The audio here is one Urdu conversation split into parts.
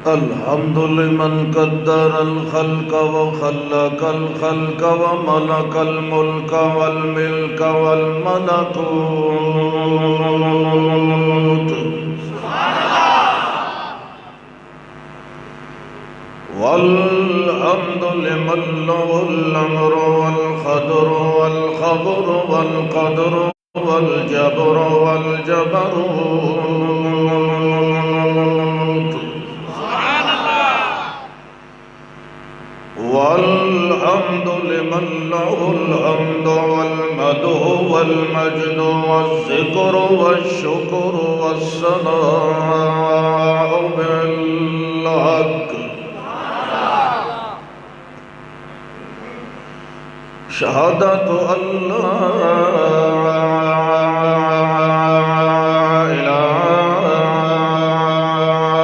الحمد لمن قدر الخلق وخلق الخلق وملك الملك والملك والملكوت والحمد لمن له الأمر والقدر والخبر والقدر والجبر والجبروت والحمد لمن له الحمد والمدح والمجد والذكر والشكر والثناء بالحق شهادة أن لا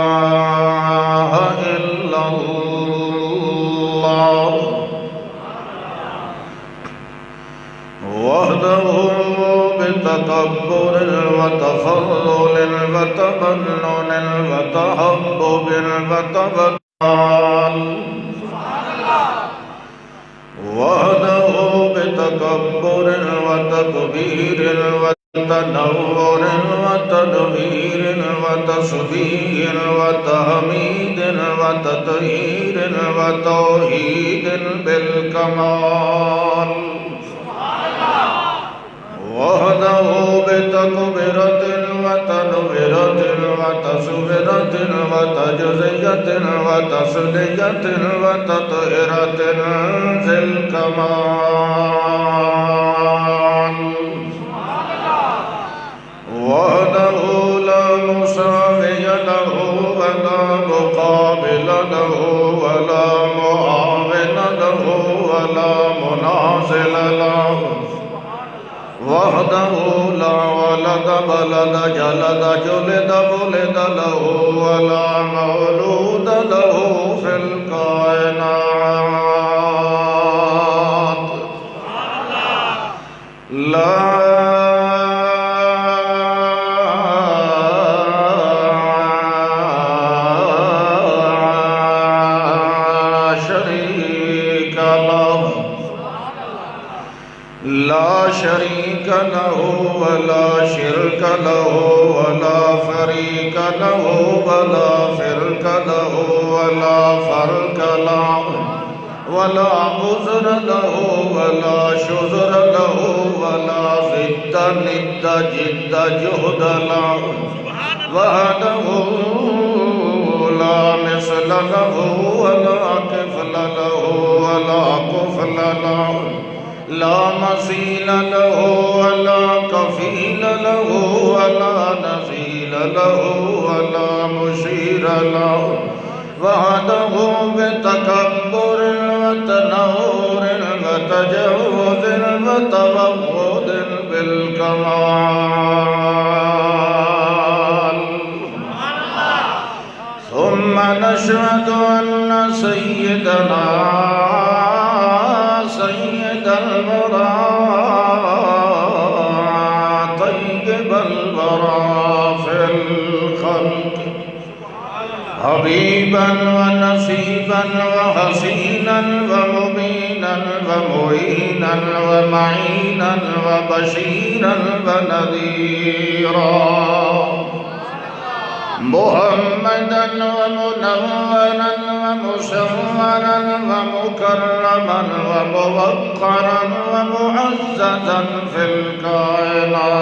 إله إلا الله وحده بتكبر وتفضل وتمنن وتحبب وتبتال وحده بتكبر وتكبير وتنور وتدبير وتصبير وتحميد وتطهير وتوحيد بالكمال وحده بتكبيرة وتنويرة وتصبيرة وتجزية وتسلية وتطهيرة ذي الكمال وحده لا مساوي له ولا مقابل له ولا معاون له ولا منازل له وحده لا ولد بلد جلد جلد ولد له ولا مولود له في الكائنات لا شريك له لا شريك له ولا شرك له ولا فريق له ولا فرق له ولا فرق له ولا عذر له ولا شذر له ولا ضد ند جد جهد له وحده لا مثل له ولا كفل له ولا كفل له لا مثيل له ولا كفيل له ولا نزيل له ولا مشير له وحده بتكبر وتنور وتجوز وتبغض بالكمال ثم نشهد أن سيدنا سيد الورى طيب الورى في الخلق حبيبا ونسيبا وحسينا ومبينا ومعينا ومعينا وبشيرا ونذيرا محمدا ومنورا ومشررا ومكرما وموقرا ومعززا في الكائنات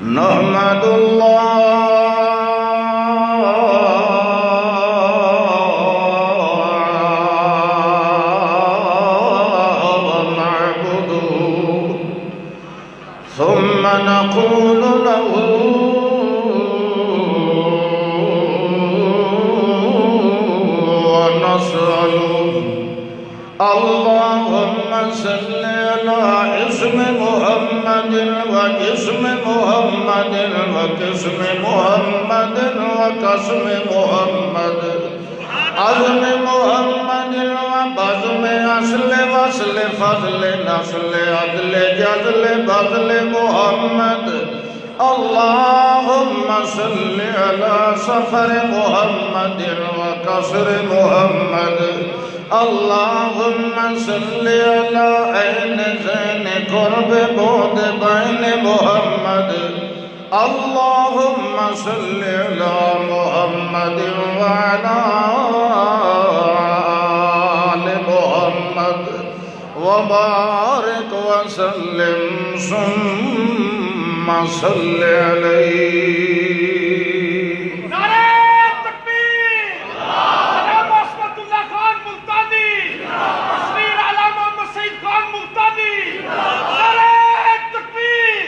نحمد الله ثم نقول له ونسأله اللهم صل على اسم محمد وجسم محمد وقسم محمد وقسم محمد عزم محمد وبزم اصل وصل فضل نسل عدل جزل بذل محمد اللهم صل على سفر محمد وكسر محمد اللهم صل على عين زين قرب بود بين محمد اللهم صل على محمد وعلى آل محمد وبارك وسلم ثم صل عليه نعرہ تکبیر علامہ عصمت اللہ خان ملتانی تصویر علامہ محمد سعید خان ملتانی نعرہ تکبیر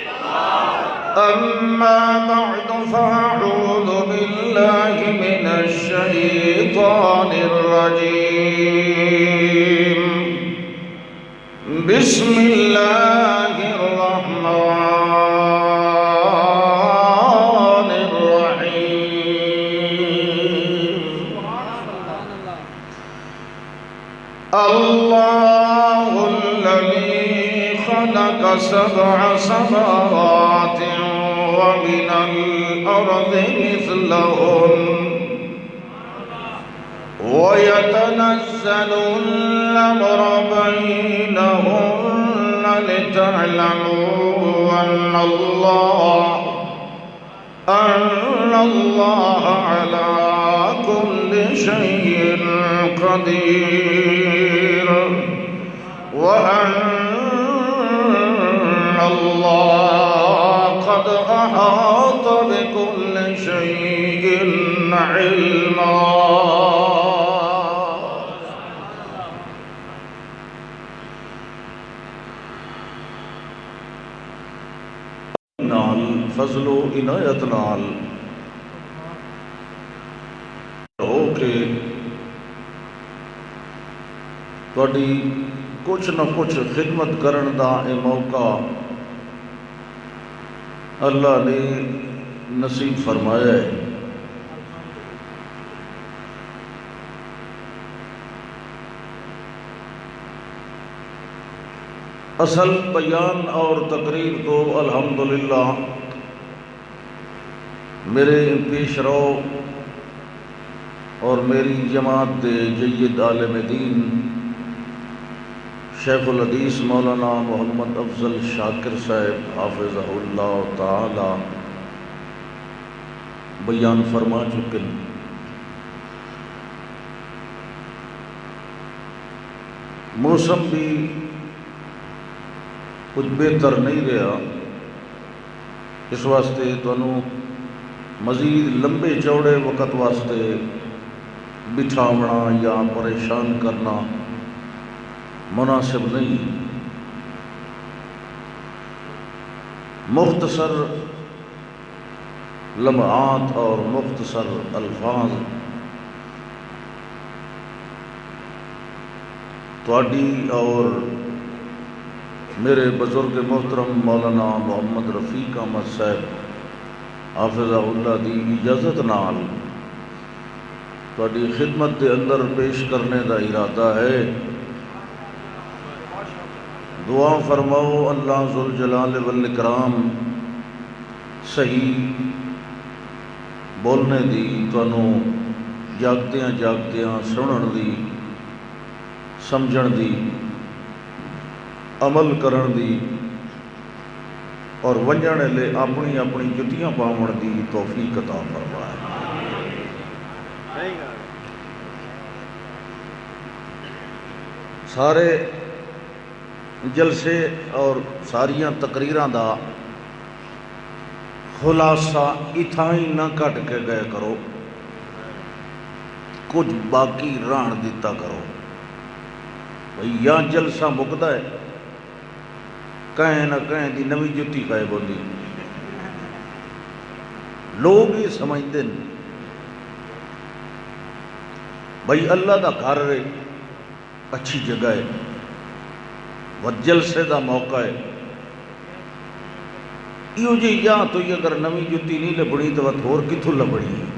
أما بعد فأعوذ بالله من الشيطان الرجيم بسم الله الرحمن الرحيم الله الذي خلق سبع سماوات ومن الأرض مثلهن ويتنزل الأمر بينهن لتعلموا أن الله على كل شيء قدير وأن الله قد أحاط بكل شيء علما فضل و عنایت نال ہو کے تواڈی کچھ نہ کچھ خدمت کرن دا اے موقع اللہ نے نصیب فرمایا ہے۔ اصل بیان اور تقریر تو الحمدللہ میرے پیش رو اور میری جماعت دے جید عالم دین شیخ الحدیث مولانا محمد افضل شاکر صاحب حافظہ اللہ تعالی بیان فرما چکے ہیں۔ موسم بھی کچھ بہتر نہیں رہا، اس واسطے تانوں مزید لمبے چوڑے وقت واسطے بٹھاونا یا پریشان کرنا مناسب نہیں۔ مختصر لمحات اور مختصر الفاظ تواڈی اور میرے بزرگ محترم مولانا محمد رفیق احمد صاحب حافظہ اللہ دی اجازت نال تواڈی خدمت دے اندر پیش کرنے دا ارادہ ہے۔ دعا فرماؤ اللہ ذوالجلال والاکرام صحیح بولنے دی، تانوں جاگدیاں جاگدیاں سنن دی، سمجھن دی، عمل کرن دی اور ونجنے لے اپنی اپنی جتیاں پاون دی توفیق عطا فرمائے۔ سارے جلسے اور ساریاں تقریراں دا خلاصہ اتھاں ہی نہ کٹ کے گئے کرو، کچھ باقی رہن دیتا کرو۔ یا جلسہ مکدا ہے کہیں نہ کہیں دی نوی جتی غائب ہوندی، لوگ یہ سمجھتے ہیں بھائی اللہ دا گھر ہے، اچھی جگہ ہے، جلسے دا موقع ہے، یہ جی یا تو یہ اگر نوی جتی نہیں لبنی تو ہور کتھوں لبنی ہے؟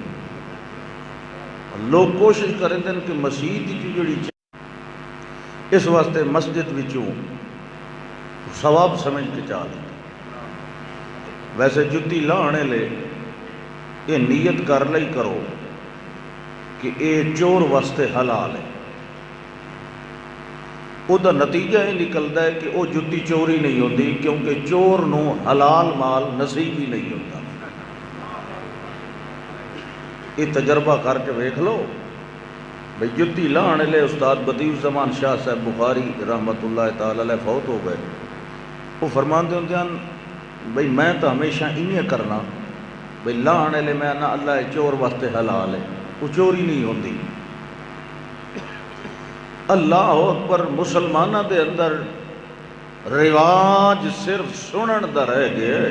لوگ کوشش کریں کہ مسجد کی جڑی اس واسطے مسجد وچوں ثواب سمجھ کے چال ویسے جتی لانے لے یہ نیت کر لئی کرو کہ اے چور واسطے حلال ہے، او دا نتیجہ یہ نکلتا ہے کہ وہ جتی چوری نہیں ہوتی، کیونکہ چور نو حلال مال نصیب ہی نہیں ہوتا۔ یہ تجربہ کر کے ویکھ لو بھئی جتی لانے لے استاد بدیع الزمان شاہ صاحب بخاری رحمت اللہ تعالی علیہ فوت ہو گئے، وہ فرماندے ہوندے ہیں بھئی میں تو ہمیشہ انہیں کرنا بھئی لانے لے میں نہ اللہ چور واسطے حلال ہے، وہ چوری نہیں ہوتی۔ اللہ اکبر، مسلمانہ دے اندر رواج صرف سنن دا رہ گیا،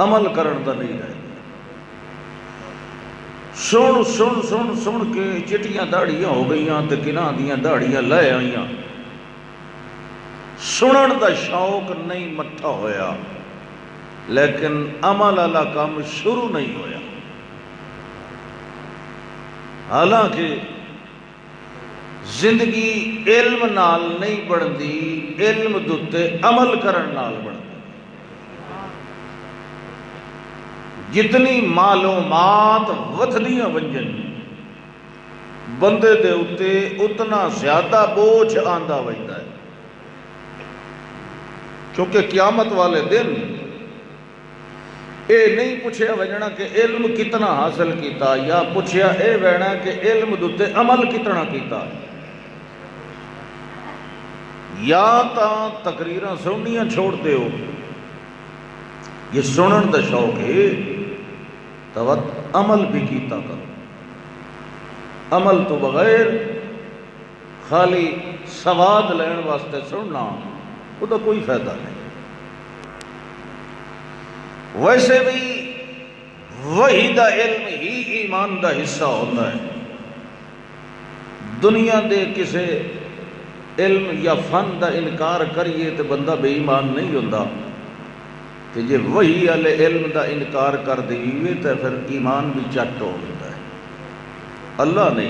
عمل کرن دا نہیں رہ گیا۔ سن کے چٹیاں داڑیاں ہو گئیاں تے کناں دیاں داڑیاں لے آئیاں، سنن دا شوق نہیں مٹھا ہویا، لیکن عمل والا کام شروع نہیں ہویا۔ حالانکہ زندگی علم نال نہیں بڑھتی، علم دوتے عمل کرن نال بڑھتی۔ جتنی معلومات ودھدیاں ونجن بندے دے اتے اتنا زیادہ بوجھ آندا ویندا ہے، کیونکہ قیامت والے دن اے نہیں پوچھیا وجنا کہ علم کتنا حاصل کیتا، یا پوچھیا اے وینا کہ علم دوتے عمل کتنا کیتا۔ یا تا تقریراں سننیاں چھوڑ دے ہو، یہ سنن دا شوق ہے تو عمل بھی کیتا کرو۔ عمل تو بغیر خالی سواد لین واسطے سننا وہ تو کوئی فائدہ نہیں۔ ویسے بھی وہی دا علم ہی ایمان دا حصہ ہوتا ہے۔ دنیا دے کسے علم یا فن دا انکار کریے تو بندہ بے ایمان نہیں ہوتا، کہ جے وہی والے علم دا انکار کر دیئے تو پھر ایمان بھی چٹ ہو جاتا ہے۔ اللہ نے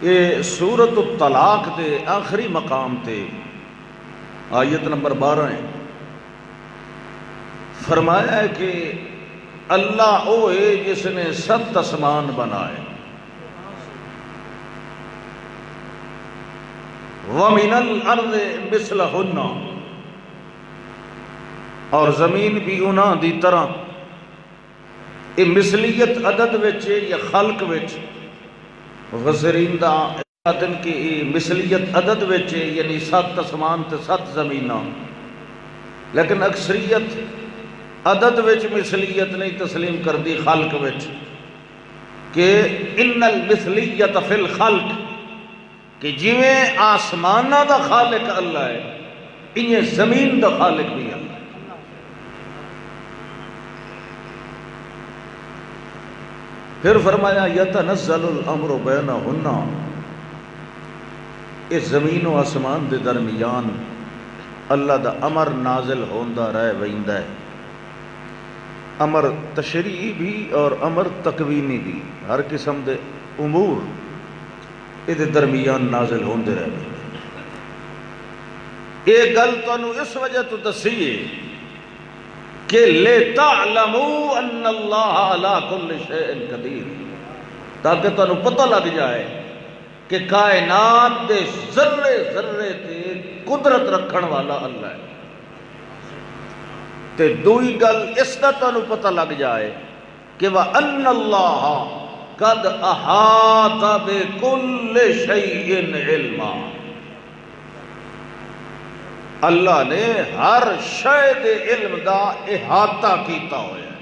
یہ سورۃ الطلاق دے آخری مقام تے آیت نمبر 12 ہے، فرمایا ہے کہ اللہ او ہے جس نے 7 آسمان بنائے، وَمِنَ الْأَرْضِ مِثْلَهُنَّ، اور زمین بھی انہاں دی طرح۔ یہ مثلیت عدد وچے یا خلق وچ، مفسرین دا دن کی مثلیت عدد وچے یعنی 7 آسمان تے 7 زمیناں، لیکن اکثریت عدد وچ مثلیت نہیں تسلیم کر دی خلق وچ، کہ ان المثلیت فی الخلق، کہ جویں آسمانہ دا خالق اللہ ہے انہیں زمین دا خالق بھی اللہ ہے۔ پھر فرمایا یتنزل الامر بینہن، اس زمین و آسمان دے درمیان اللہ دا امر نازل ہوندہ رہ ویندہ ہے، امر تشریعی بھی اور امر تکوینی بھی، ہر قسم دے امور یہ درمیان نازل ہوندے رہ ویندے۔ یہ گل تانوں اس وجہ تو دسیے کہ لِتَعْلَمُوا أَنَّ اللَّهَ عَلَىٰ كُلِّ شَيْءٍ قَدِيرٌ، تاکہ تانوں پتہ لگ جائے کہ کائنات دے ذرے ذرے تے قدرت رکھن والا اللہ ہے۔ تے دوئی گل اس دا تانوں پتہ لگ جائے کہ وَأَنَّ اللَّهَ قَدْ أَحَاطَ بِكُلِّ شَيْءٍ عِلْمًا، اللہ نے ہر شے دے علم دا احاطہ کیتا ہویا ہے۔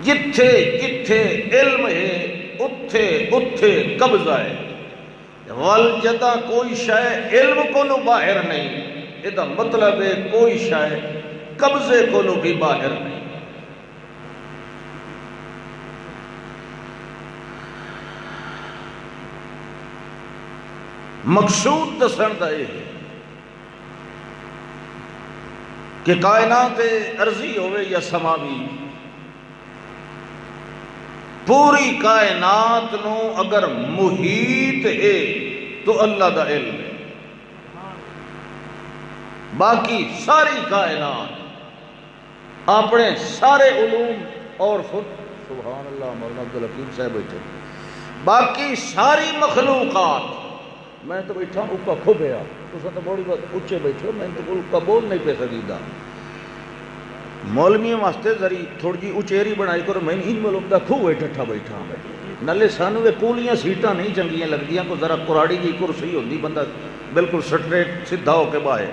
جتھے جتھے علم ہے اتھے اتھے قبضہ ہے، والجدہ کوئی شے علم کو نو باہر نہیں، یہ مطلب ہے کوئی شے قبضے کو نو بھی باہر نہیں۔ مقصود دسن دا یہ ہے کہ کائنات ارضی ہوئے یا سماوی، پوری کائنات نو اگر محیط ہے تو اللہ دا علم ہے. باقی ساری کائنات اپنے سارے علوم اور سبحان اللہ مولانا عبدالحکیم صاحب بیٹھے. باقی ساری مخلوقات، میں تو بیٹھا اوپر کھو گیا، تو بڑی بات اچھے بیٹھے، میں تو اوپر بول نہیں پہ سکتا. مولویوں واسطے ذری تھوڑی جی اچیری بنائی کرو، میں ان ملک دا کھو ٹھٹھا بیٹھا نلے سانو کولیاں سیٹاں نہیں چنگیاں لگدیاں، کو ذرا کراڑی جی کرسی ہوندی بندہ بالکل سٹریٹ سیدھا ہو کے باہے.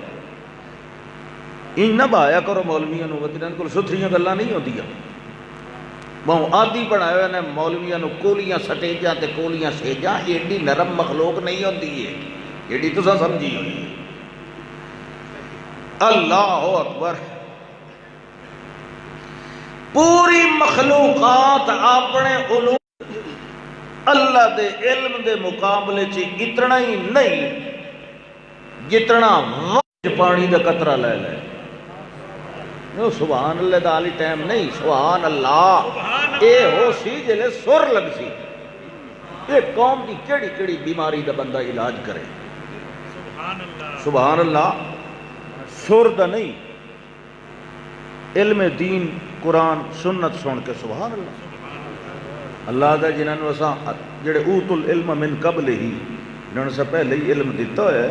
ان نہ بایا کرو مولویوں نو، انہاں کول ستھریاں گلاں نہیں ہوندیاں. بہوں آدھی بنایا ہوئے نے مولویوں نو کولیاں سٹیجاں تے کولیاں سیجاں. ایڈی نرم مخلوق نہیں ہوندی ہے، ایڈی تساں سمجھی ہوئی. اللہ اکبر. پوری مخلوقات اپنے علوم اللہ دے علم دے مقابلے چ اتنا ہی نہیں جتنا وقت پانی دا قطرہ لے لے. سبحان اللہ دا علی ٹائم نہیں، سبحان اللہ. اے ہو سی جلے سر لگ سی، اے قوم دی کیڑی کیڑی بیماری دا بندہ علاج کرے. سبحان اللہ. سر دا نہیں، علم دین قرآن سنت سن کے سبحان اللہ. اللہ دا جنہاں نو اساں جڑے اوت العلم من قبل ہی، جنہاں سے پہلے ہی علم دیتا ہے،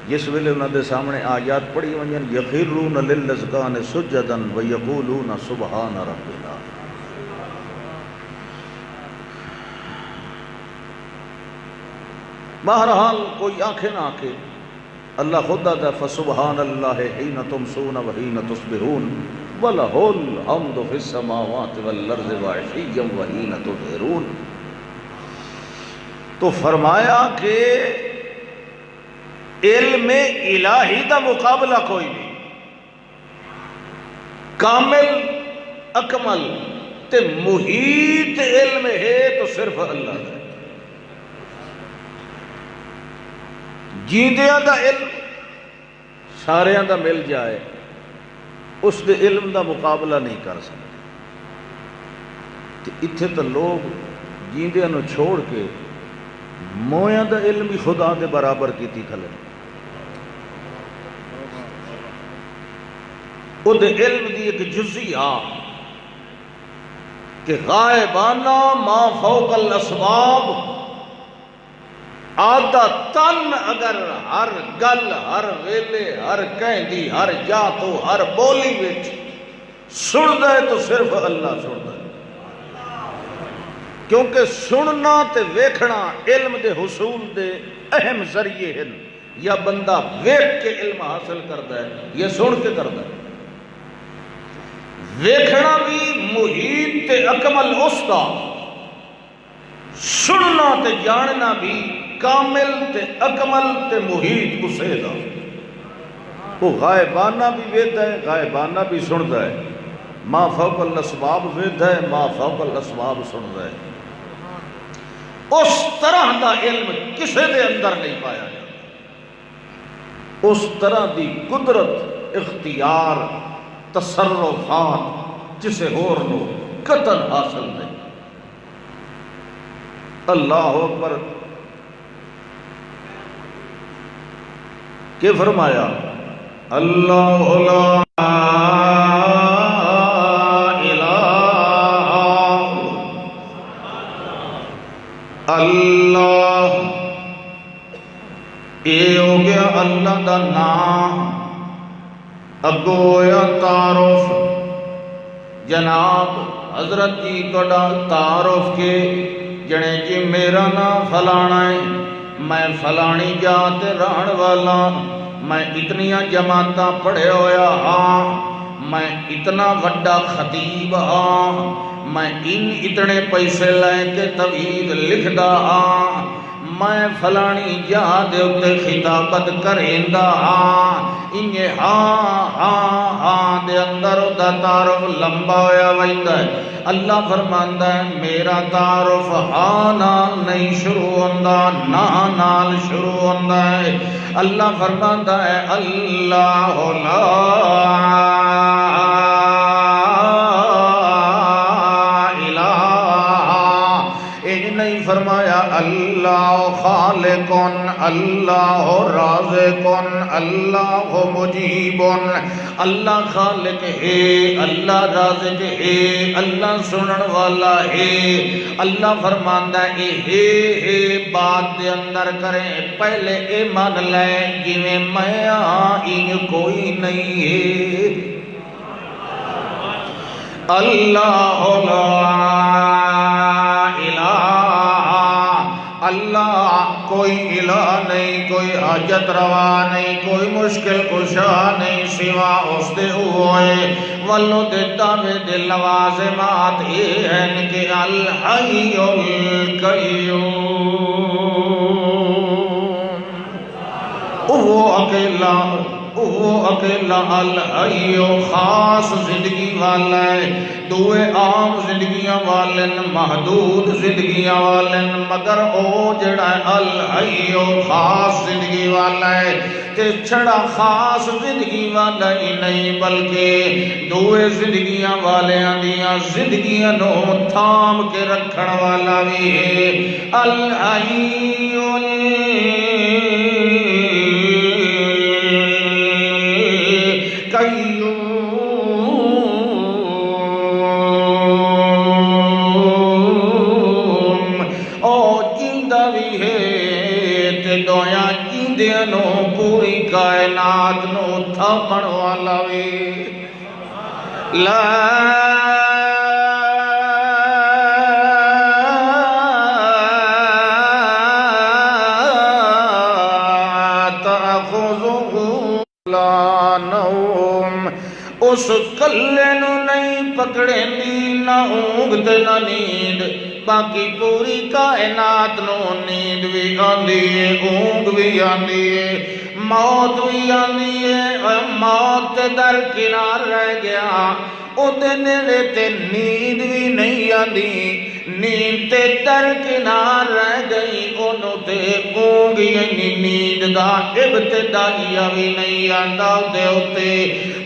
جس ویلے انہاں دے سامنے آیات پڑھی ونجن یخرون للاذقان سجدا ویقولون سبحان ربنا. بہرحال کوئی آنکھیں نہ آنکھیں، اللہ خدا دا فسبحان اللہ حین تمسون وحین تصبحون وَلَهُ الْحَمْدُ فِي السَّمَاوَاتِ وَالْأَرْضِ وَعِشِيًّا وَحِينَ تُظْهِرُونَ. تو فرمایا کہ علم الہی دا مقابلہ کوئی نہیں. کامل اکمل تے محیط علم ہے تو صرف اللہ دا. جیندیاں دا علم ساریاں دا مل جائے، اس دے علم دا مقابلہ نہیں کر سکتے. اتھے تو لوگ جیندیاں نو چھوڑ کے مویاں دا علم ہی خدا دے برابر کیتی کھلے. او دے علم دی ایک جزیہ کہ غائبانہ ما فوق الاسباب آدھا تن اگر ہر گل ہر ویلے ہر کہندی ہر جا تو ہر بولی وچ سن دے تو صرف اللہ سن دے. کیونکہ سننا تے ویکھنا علم دے حصول دے اہم ذریعے ہیں. یا بندہ ویکھ کے علم حاصل کرتا ہے یا سن کے کرتا ہے. ویکھنا بھی محیط تے اکمل اس دا، سننا تے جاننا بھی کامل تے اکمل تے محیط اسے دا. وہ غائبانہ بھی ویدہ ہے، غائبانہ بھی سندا ہے. ما فوق الاسباب ویدہ ہے، ما فوق الاسباب سندا ہے. اس طرح دا علم کسے دے اندر نہیں پایا جاتا. اس طرح دی قدرت، اختیار، تصرفات جسے ہور نو قطن حاصل نہیں. اللہ اکبر. کہ فرمایا اللہ لا الہ اللہ. اے ہو گیا اللہ دا نام. اگو ہویا تعارف. جناب حضرت جی توڑا تعارف کے جنے جی میرا نام فلانا ہے، میں فلانی جات رہن والا، میں اتنیاں جماعتاں پڑھے ہویا ہاں، میں اتنا وڈا خطیب ہاں، میں اتنے پیسے لے کے توحید لکھدا ہاں، میں فلانی جہاں دے اتے خطابت کریندا ہاں. انہیں ہاں ہاں ہاں دے اندر دا تعارف لمبا ہویا ویندا ہے. اللہ فرماندا ہے میرا تعارف ہاں نال نہیں شروع ہوندا، نہ نال شروع ہوندا ہے. اللہ فرماندا ہے اللہ لا الہ اللہ خالق اللہ رازق اللہ مجیب اللہ خالق ہے اللہ رازق ہے اللہ سنن والا ہے اللہ فرماندا ہے بات دے اندر کریں پہلے اے مان لے جویں میں این کوئی نہیں ہے اللہ لا اللہ کوئی الہ نہیں کوئی حاجت روا نہیں کوئی مشکل کشا نہیں سوا اس دے ہوئے ولو دے دعوے دے لوازمات یہ ہیں کہ الحی القیوم وہ اکیلا الحی خاص زندگی والا ہے دوے عام زندگیاں والن محدود زندگیاں والن مگر او جڑا الحی خاص زندگی والا ہے تے چھڑا خاص زندگی والا ہی نہیں بلکہ دوے زندگیاں والیاں دیاں زندگیاں نو تھام کے رکھن والا بھی ہے الحی پوری کائنات نو تھامن والا وی لا تأخذه لا نوم اس کلے نو نہیں پکڑے دی نہ اونگ تے نہ نیند باقی پوری کائنات نو نیند بھی آندی ہے اونگ بھی آندی ہے موت بھی آندی ہے موت تے درکنار رہ گیا او دے نیڑے تے نیند بھی نہیں آندی نیند تے درکنار رہ گئی انہوں تے اونگ یعنی نیند دا ابتدائیہ بھی نہیں آندا دے ہوتے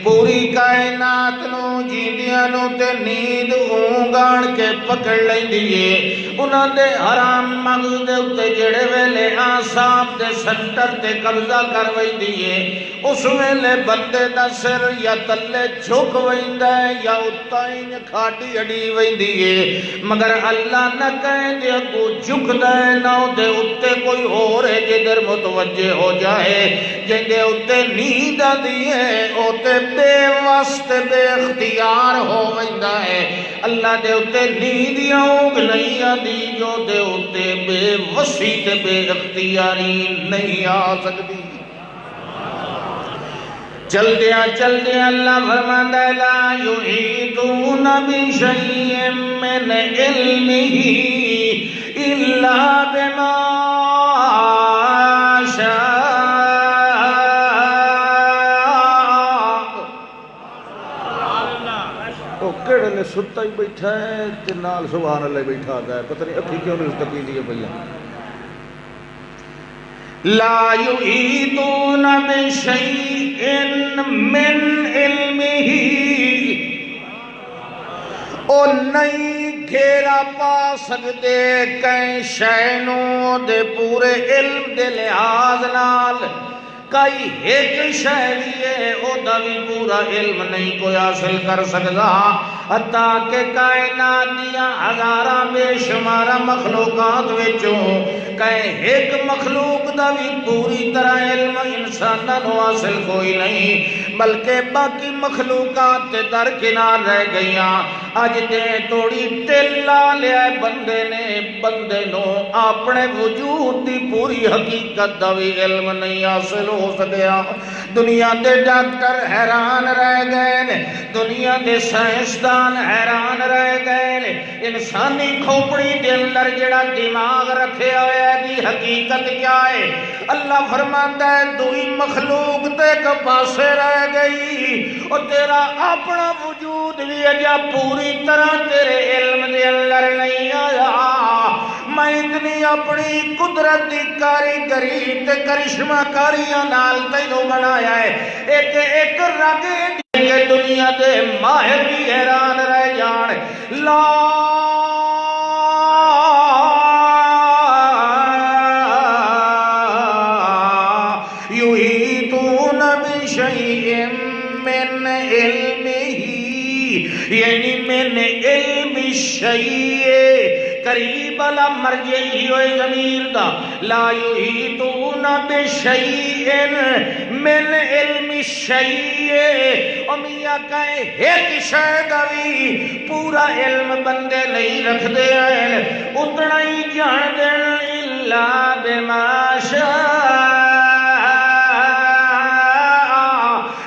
پوری کائنات نو جیندیاں نو تے نیند اونگان کے پکڑ لیں دیئے انہاں دے حرام مغز دے ہوتے جڑے ویلے آساب دے سنٹر تے قبضہ کر وئی دیئے اس ویلے بندے دا سر یا تلے جھک ویندہ ہے یا اتائیں کھاٹی اڑی ویندیئے مگر اللہ نہ کہیں دے کو جھک دے نہ دے اتے کوئی اور ہے جدر متوجہ ہو جائے جندے اتے نیند دیئے اتے بے واسط بے اختیار ہو ویندہ ہے اللہ دے اتے نیندیاں اونگ نہیں آدھی جو دے اتے بے وسیط بے اختیاری نہیں آ سکتی چل دیا اللہ فرماتا ہے لا یحیطون بشیء من علمہ الا بما شاء وہ کیڑے نے ستا ہی بیٹھا ہے تے نال سبحان اللہ بیٹھا گیا پتہ نہیں اکھی کیوں نہیں اس تقیدی ہے بھیا لا یحیطون بشیء من علمہ او نہیں گھیرا پا سکتے کہیں شینوں دے پورے علم دے لحاظ نال کئی ایک شہریے او دا بھی پورا علم نہیں کوئی حاصل کر سکتا حتیٰ کہ کائنات دیا ہزارہ بے شمارہ مخلوقات وچوں کہیں ایک مخلوق دا بھی پوری طرح علم انساناں نو حاصل کوئی نہیں بلکہ باقی مخلوقات تے درکنار رہ گئیاں اج دے توڑی تیلا لیا بندے نے بندے نو اپنے وجود دی پوری حقیقت دا بھی علم نہیں حاصل ہو سکیا دنیا دے ڈاکٹر حیران رہ گئے دنیا دے سائنسدان حیران رہ گئے انسانی کھوپڑی دے اندر جڑا دماغ رکھے ہوئے دی حقیقت کیا ہے اللہ فرماتا ہے دوئی مخلوق تے ایک پاسے رہ گئی اور تیرا اپنا وجود بھی اجا پوری طرح تیرے علم دے اندر نہیں آیا میں اتنی اپنی قدرت دی کاریگری تے کرشمہ کاریاں نال تینوں بنایا ہے ایک رگے کہ دنیا دے ماہر بھی حیران رہ جان لا من علم الشیء قریب لا مرجعی ہوئے ضمیر دا لا یحیطون بشیء من علم الشیء او میاں کہے ایک شے دا بھی پورا علم بندے نہیں رکھ دے ہیں اتنا ہی جان دے الا بما شاء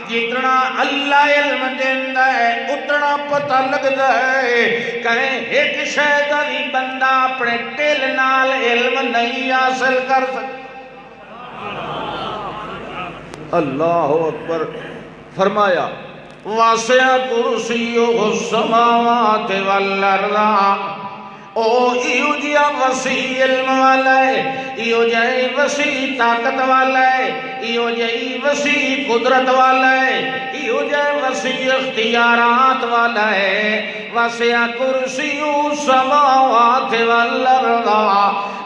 جتنا اللہ علم دیندہ ہے اتنا پتہ لگدا ہے کہیں ایک شے دا بھی بندہ اپنے دل نال علم نہیں حاصل کر سکتا اللہ اکبر فرمایا واسع کرسیہ السماوات والارض او ایو جیا وسیع علم والا ہے ایو جائے وسیع طاقت والا ہے ایو جائے وسیع قدرت والا ہے ایو جائے وسیع اختیارات والا ہے واسع کرسی السماوات والارض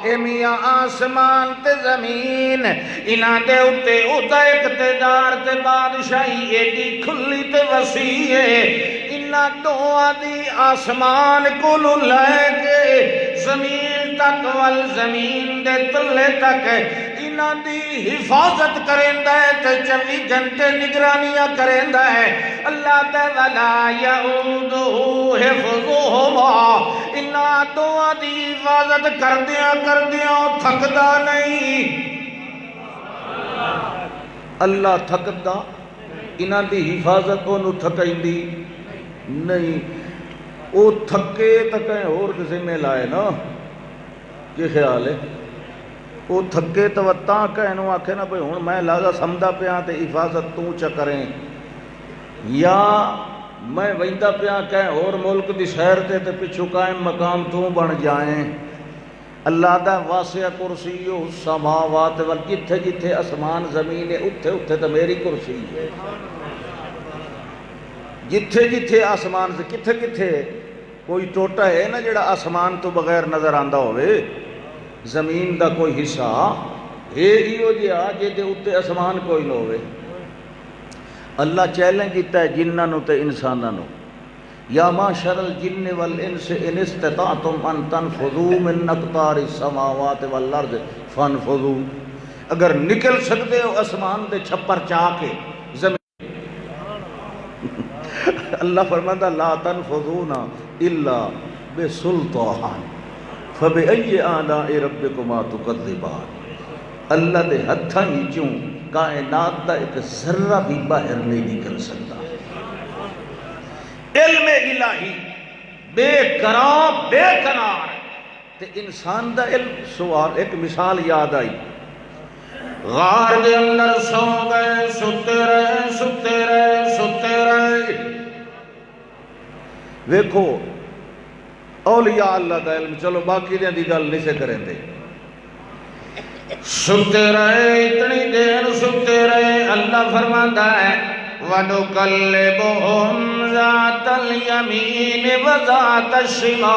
اے میاں آسمان تے زمین انہاں دے اتے اتا اقتدار تے بادشاہی ایڈی کھلی تے وسیع ہے انہاں دعا دی آسمان کو لے کے زمین تک والزمین دے تلے تک انہاں دی حفاظت کریندا ہے تے 24 گھنٹے نگرانیاں کریندا ہے اللہ تے ولا یعودہ حفظہما انہاں دعا دی حفاظت کردیاں تھکدا نہیں اللہ تھکدا انہاں دی حفاظت انہوں تھکائندی نہیں او تھکے تو کہیں اور کسی میں لائے نا کی خیال ہے او تھکے تو تاں کہیں نو آکھے نا بھئی ہون میں لازا سمدہ پہ آتے حفاظت تو چکریں یا میں ویندہ پہ آ کہیں اور ملک دی سیر تے پچھو قائم مقام تو بن جائیں اللہ دا واسع کرسیہ السماوات جتھے جتھے اسمان زمین ہے اتھے تو میری کرسی ہے جتھے جتھے آسمان سے کتھے کوئی ٹوٹا ہے نا جڑا آسمان تو بغیر نظر آندہ ہوئے زمین دا کوئی حصہ ایو جیا جے دے اتے آسمان کوئی نہ ہوئے اللہ چیلنج کیتا ہے جنہاں تے انساناں یا معاشر الجن والانس ان استطعتم ان تنفذوا من اقطار السماوات والارض فانفذوا اگر نکل سکتے ہو آسمان دے چھپر چاہ کے زمین اللہ فرماتا لا تنفذون الا بسلطان فبأي آلاء ربكما تكذبان اللہ دے ہتھاں ہی چوں کائنات دا ایک ذرہ بھی باہر نہیں نکل سکتا علم الہی بے قرار بے قرار تے انسان دا علم سوال ایک مثال یاد آئی غار دے اندر سو گئے ستے رہے ویکھو اولیاء اللہ دا علم چلو باقی دیں دی گل نہیں سے کریں دے ستے رہے اتنی دیر ستے رہے اللہ فرماتا ہے وَنُقَلِّبُهُمْ ذَاتَ الْيَمِينِ وَذَاتَ الشِّمَالِ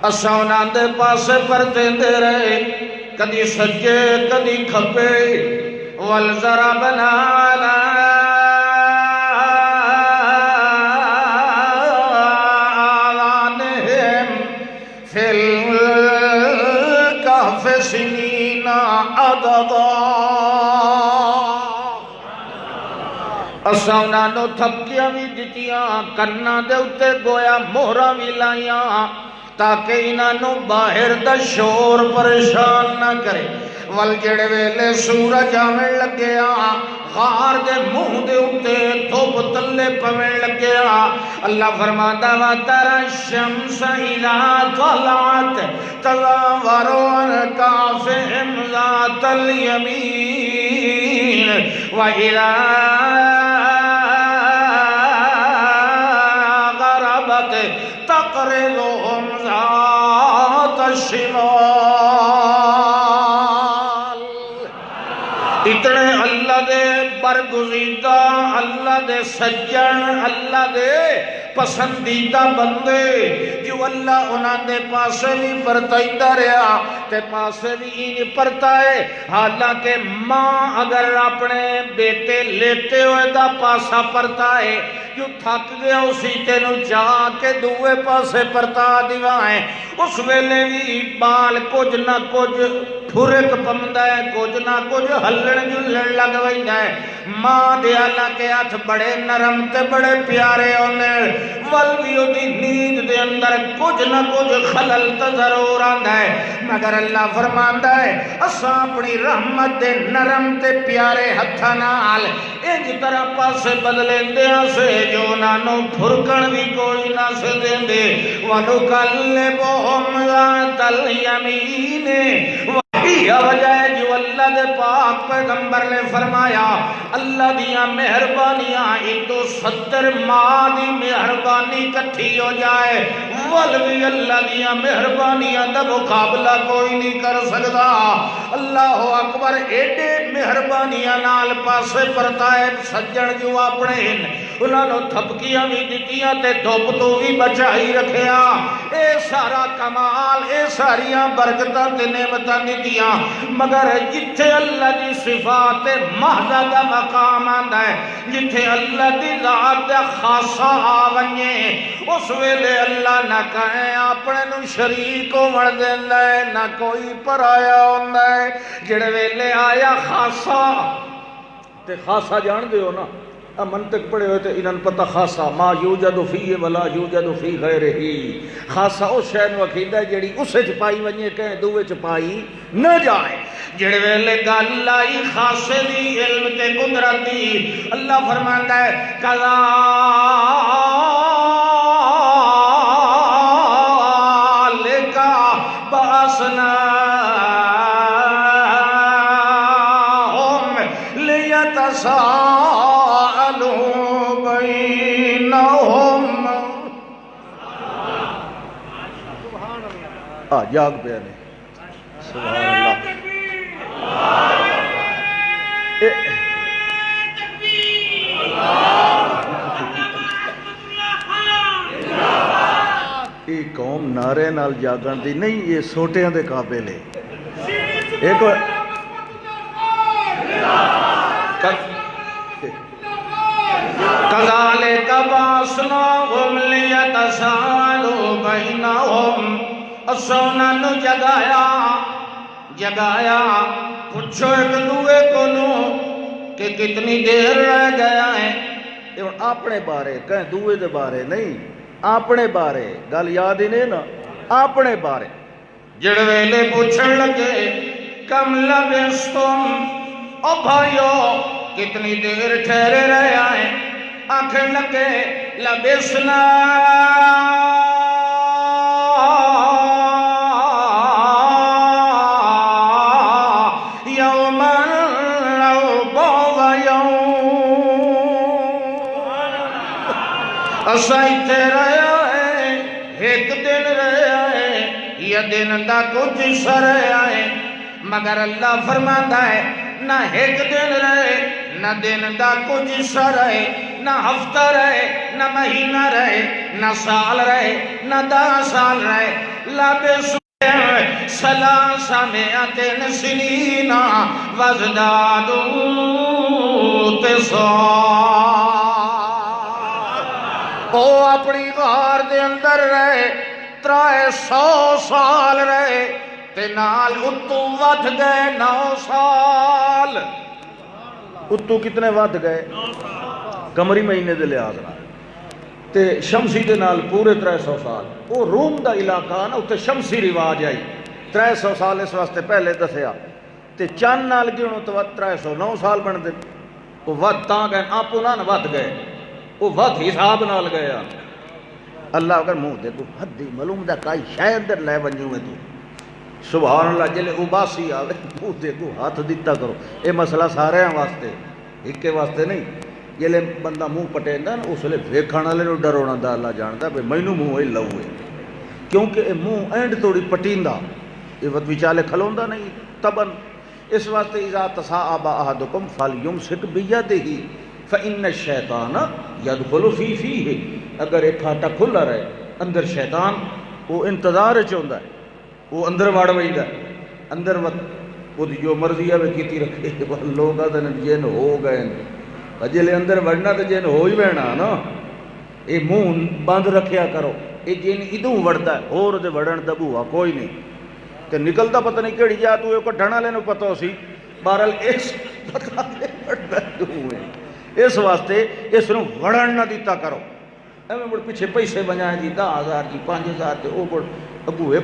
اساں دے پاسے پرتے دے رہے کدی سجے کدی کھپے وَالْزَرَبْنَا عَلَىٰ اساں انہاں نو تھپکیاں بھی دتیاں کناں دے اتے گویا مہراں بھی لائیاں تاکہ انہاں نو باہر دا شور پریشان نہ کرے ول جڑے ویلے سورج آویں لگیا غار دے منہ دے اتے دھوپ تلے پویں لگیا اللہ فرماتا وا ترى الشمس اذا طلعت تزاور عن كهفهم ذات اليمين واذا غربت تقرضهم ذات الشمال اتنے اللہ دے برگزیدہ اللہ اللہ دے سجن، اللہ دے پسندیدہ بندے، جو اللہ انہاں دے پاسے بھی پرتائیدہ رہا تے پاسے بھی انہیں پرتائے۔ حالانکہ ماں اگر اپنے بیٹے لیتے ہوئے دا پاسا پرتائے، جو تھک گیا اسی تینوں چاہ کے دوے پاسے پرتا دیوائیں، اس ویلے بھی بال کچھ نہ کچھ پھرک پمدا ہے، کچھ نہ کچھ ہلن جلن لگ ویندا ہے۔ ماں دے حالانکہ ہاتھ بڑے نرم تے بڑے پیارے ہونے، ول بھی دی نیند دے اندر کچھ نہ کچھ خلل تے ضرور آندا ہے، مگر اللہ فرماندا ہے اساں اپنی رحمت دے نرم تے پیارے ہتھاں نال انج طرح پاسے بدلیندے سے جو نانو پھرکن بھی کوئی نہ سے دیندے۔ وَنُكَلِّبُهُمْ ذَاتَ الْيَمِينِ، یہ وجہ ہے جو اللہ دے پاک پیغمبر نے فرمایا اللہ دیاں مہربانیاں 170 ماہ دی مہربانی کٹھی ہو جائے، ولوی اللہ دیاں مہربانیاں دا مقابلہ کوئی نہیں کر سکتا۔ اللہ اکبر، ایڈے مہربانیاں نال پاسے پرتائے سجن جو اپنے ہیں، انہاں نو تھپکیاں بھی دتیاں تے دھوپ تو بھی بچائی رکھیا۔ اے سارا کمال، اے ساریاں برکتاں تے نعمتاں دتیاں، مگر جتھے اللہ دی صفات محض دا مقام آندا ہے، جتھے اللہ دی ذات دا خاصہ آونجے، اس ویلے اللہ نہ کہیں اپنے نو شریک ہون دیندا ہے، نہ کوئی پرایا ہوندا ہے۔ جڑے ویلے آیا خاصہ تے خاصہ جان دے ہو نا، منطق پڑھے ہوئے تھے انہاں پتہ خاصہ ما یوجد فیہ ولا یوجد فی غیرہ، خاصہ اس شے نو عقیدہ ہے جڑی اسے چپائی ونجے کہیں دوے چپائی نہ جائے۔ جڑے ویلے گل آئی خاصے دی علم تے قدرت دی، اللہ فرماندا ہے کذالک بعثناہم لیتساءلوا بینہم۔ جاگ پہ نے سبحان اللہ۔ یہ قوم نعرے نال جاگن دی نہیں، یہ سوٹیاں دے قابل ہے۔ ایک کذالک بعثناہم لیتساءلوا بینہم، اسونا نو جگایا پوچھو ایک دوے کو نو کہ کتنی دیر رہ گیا ہے۔ اپنے بارے کہیں دوے دے بارے نہیں، اپنے بارے گل یاد ہی نہیں نا، اپنے بارے۔ جڑ ویلے پوچھن لگے کم لبستم، او بھائیو کتنی دیر ٹھہرے رہے آئے، آنکھیں لگے لبسنا اسائتے رہا ہے، ایک دن رہا ہے یا دن دا کچھ حصہ رہا ہے، مگر اللہ فرماتا ہے نہ ایک دن رہے، نہ دن دا کچھ حصہ رہے، نہ ہفتہ رہے، نہ مہینہ رہے، نہ سال رہے، نہ 10 سال رہے، لابس ثلاثمائۃ سنین وازدادوا تسعا۔ او اپنی غار دے اندر رہے 300 سال رہے تے نال اتو ود گئے 9 سال۔ اتو کتنے ود گئے؟ قمری مہینے دے لحاظ نال تے شمسی دے نال پورے 300 سال۔ وہ روم دا علاقہ نا اتنے شمسی رواج آئی 300 سال اس واسطے پہلے دسیا تے چند نال گنو تو 309 سال بن دے۔ وہ ود تاں گئے آپ نہ ود گئے، وہ ود حساب نال گیا۔ اللہ اگر منہ دے تو حدی معلوم دا کائی شاید اندر لے ونجوں میں تو سبحان اللہ جلے اباسی آوے منہ دے کو ہاتھ دیتا کرو۔ اے مسئلہ سارے ہیں واسطے، ایک کے واسطے نہیں۔ جلے بندہ منہ پٹیندا نا اس لئے ویکھن والے نو ڈر ہونا دا اللہ جاندا بھئی مینوں منہ اے لو ہے، کیونکہ اے منہ اینڈ توڑی پٹیندا، اے وت وچالے کھلوندا نہیں تبن۔ اس واسطے اذا تصاءب احدکم فلیمسک بیدہ فإن الشیطان یدخل فی فیہ، اگر ایک کھاٹا کھلا رہے اندر شیطان وہ انتظار چاہتا ہے، وہ اندر وڑ ویدا اندر وہ جو مرضی ہے وہ کیتی رکھے۔ لوگ آدھے جن ہو گئے جلے اندر وڑنا تو جن ہو ہی بہنا نا، یہ منہ بند رکھیا کرو، یہ جن ادوں وڑتا ہے اور دے وڑن دا بھوا کوئی نہیں، تے نکلتا پتہ نہیں کہڑی جا تو کڈھن والے نوں پتہ ہو سی، بہرحال اس پتہ نہیں وڑتا ہے، اس واسطے اس نوں وڑن نہ دیتا کرو۔ ایویں مڑ پیچھے پیسے بنائے جی 10,000 جی 5,000 تے وہ مڑ بھوے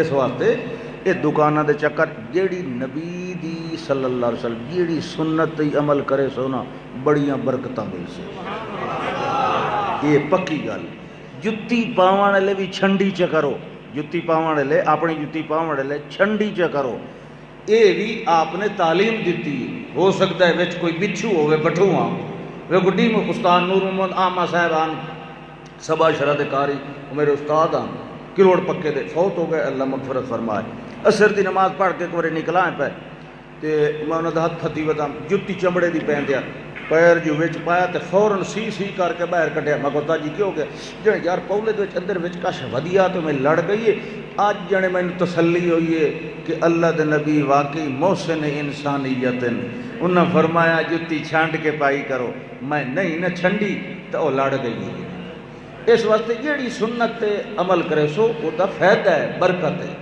اس واسطے یہ دکاناں دے چکر، جیڑی نبی دی صلی اللہ علیہ وسلم جیڑی سنت تے عمل کرے سو نا بڑیاں برکتاں مل سے، یہ پکی گل۔ جتی پاون والے بھی چھنڈی چ کرو، جتی پاون والے اپنی جتی پاون والے چھنڈی چ کرو، یہ بھی آپ نے تعلیم دیتی۔ ہو سکتا ہے وچ کوئی بچھو ہوئے بٹھواں وہ گڈی میں استاد نور محمد عامہ صاحبان سبا شرح دے قاری میرے استاد ہیں کروڑ پکے دے فوت ہو گئے، اللہ مغفرت فرمائے۔ عصر دی نماز پڑھ کے ایک بار نکلا ہے پہ تے میں انہوں نے ہاتھ پھتی ودا جتی چمڑے دی پہن دیا، پیر جو وچ پایا تے فوراً سی کر کے باہر کٹیا۔ میں کہتا جی کیوں گیا جنے یار پولے دے اندر وچ کش ودیا تو میں لڑ گئی ہے، آج جنے میں تسلی ہوئی ہے کہ اللہ دے نبی واقعی محسن انسانیت، انہاں فرمایا جتی چھانڈ کے پائی کرو، میں نہیں نہ چھنڈی تو وہ لڑ گئی ہے۔ اس واسطے جیڑی سنت تے عمل کرے سو وہ دا فائدہ ہے، برکت ہے۔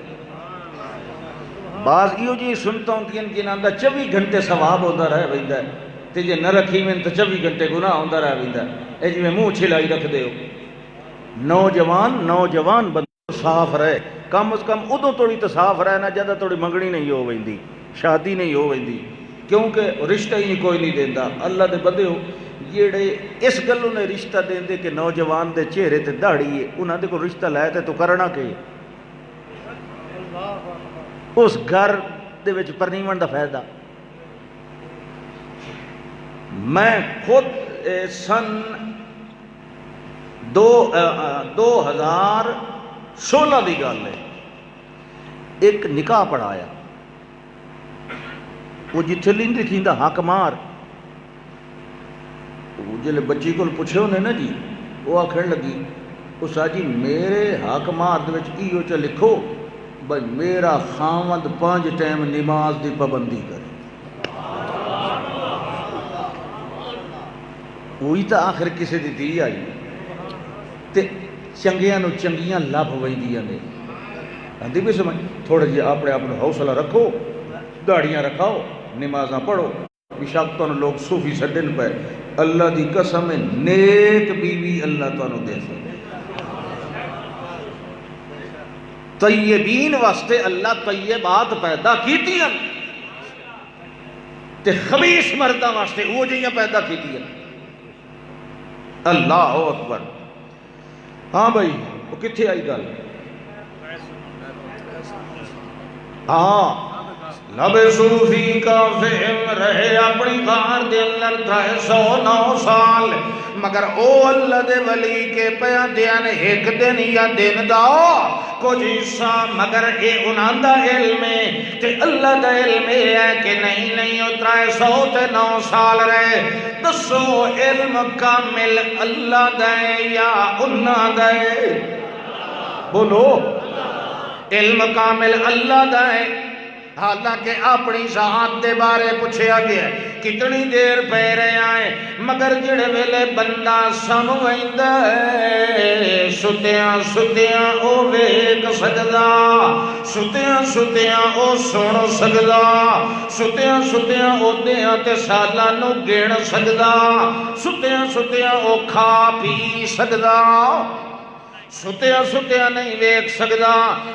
بعض ایو جی سنتاں ہوندیاں جنہاں دا 24 گھنٹے ثواب ہوندا رہ ویندا ہے تے جے نہ رکھی میں تو 24 گھنٹے گناہ ہوندا رہ ویندا ہے۔ اے جی میں منہ چھلائی رکھ دے ہو۔ نوجوان بندہ صاف رہے، کم از کم ادوں توڑی تو صاف رہے نا جدہ توڑی منگنی نہیں ہو ویندی، شادی نہیں ہو ویندی، کیونکہ رشتہ ہی کوئی نہیں دیندا۔ اللہ دے بندے ہو جیڑے اس گلوں نے رشتہ دیندے کہ نوجوان دے چہرے تے داڑھی ہے، انہاں دے کو رشتہ لائے تے تو کرنا کہ اس گھر دے وچ پرنیون دا فائدہ۔ میں خود سن 2016 دی گل ہے، ایک نکاح پڑھایا، وہ جتھے لیندی کھیندا حق مار، جلے بچی کو پوچھے ہونے نا جی، وہ آکھن لگی اس جی میرے حق مار دے وچ ایو چا لکھو بھائی میرا خاوند 5 ٹائم نماز دی پابندی کرے۔ وہی تو آخر کسی دی دھی آئی تے چنگیاں نو چنگیاں لب ویندیاں نے، آندی بھی سمجھ تھوڑا جی اپنے آپ کو حوصلہ رکھو، داڑیاں رکھاؤ، نمازاں پڑھو۔ بشک تو لوگ صوفی سڈن پہ، اللہ دی قسم ہے نیک بیوی اللہ تو دے سکے۔ طیبین واسطے اللہ طیبات پیدا کیتی ہیں تے خبیث مردہ واسطے وہ جہاں پیدا کیتی ہیں۔ اللہ اکبر۔ ہاں بھائی وہ کتھے آئی گل؟ ہاں لبسو فی کہفہم رہے اپنی غار دے اندر 309 سال، مگر او اللہ دے ولی کے پیا دیان ایک دن یا دن دا کچھ حصہ، مگر اے انہاں دا علم ہے تے اللہ دا علم ہے کہ نہیں او 309 سال رہے۔ دسو علم کامل اللہ دا ہے یا انہاں دا ہے؟ بولو علم کامل اللہ دا ہے، حالانکہ اپنی ذات دے بارے پوچھیا گیا ہے کتنی دیر پہ رہے آئے، مگر جڑے ویلے بندہ سن ویندا ہے ستیاں ستیاں او ویکھ سکدا، ستیاں ستیاں او سن سکدا، ستیاں ستیاں او دیاں تے سالاں نو گن سکدا، ستیاں ستیاں او کھا پی سکدا، ستیاں ستیاں نہیں ویکھ سکدا،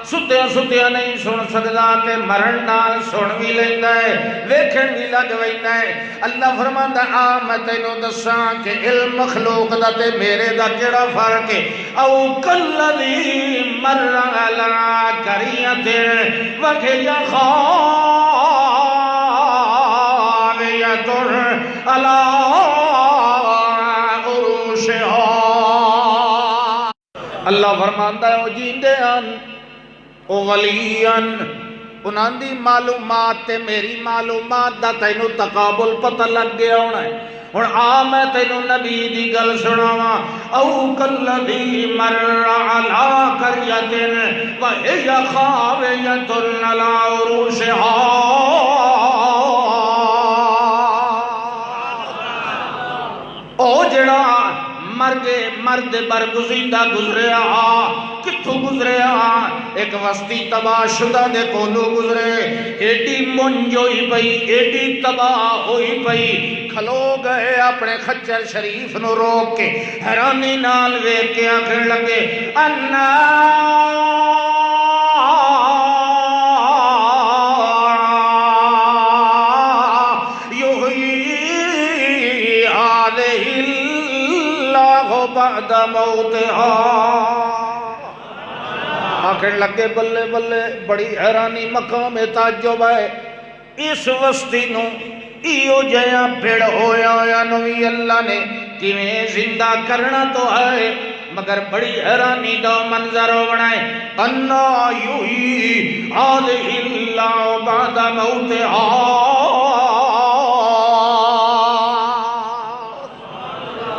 ستیاں ستیاں نہیں سن سکدا تے مرن نال سن بھی لیندا ہے، ویکھن بھی لگ ویندا ہے۔ اللہ فرماندا آ میں تینوں دساں کہ علم مخلوق دا تے میرے دا کیڑا فرق ہے۔ او کلذی مر علی قریۃ وہی خاویۃ علی اللہ فرماندا ہے او جیندے ہن، او ولی ہن، انہاں دی معلومات تے میری معلومات دا تینوں تقابل پتہ لگ گیا ہونا ہے ہن آ میں تینوں نبی دی گل سناواں او کلذی مر علی قریۃ وہی خاویۃ علی عروشہا او جڑا مرد برگزیدہ گزریا کتھوں گزریا ایک وسطی تباہ شدہ دے کولو گزرے ایڈی منج ہوئی پئی ایڈی تباہ ہوئی پئی کھلو گئے اپنے خچر شریف نو روک کے حیرانی نال ویکھ کے آکھن لگے انا بعد موتہا آخر لگے بلے بلے بڑی حیرانی مقام تعجب ہے اس وسطی نو ایو جیا پھڑ ہویا نوی اللہ نے کیویں زندہ کرنا تو ہے مگر بڑی حیرانی دا منظر بنائے انا یحیی ہذہ اللہ بعد موتہا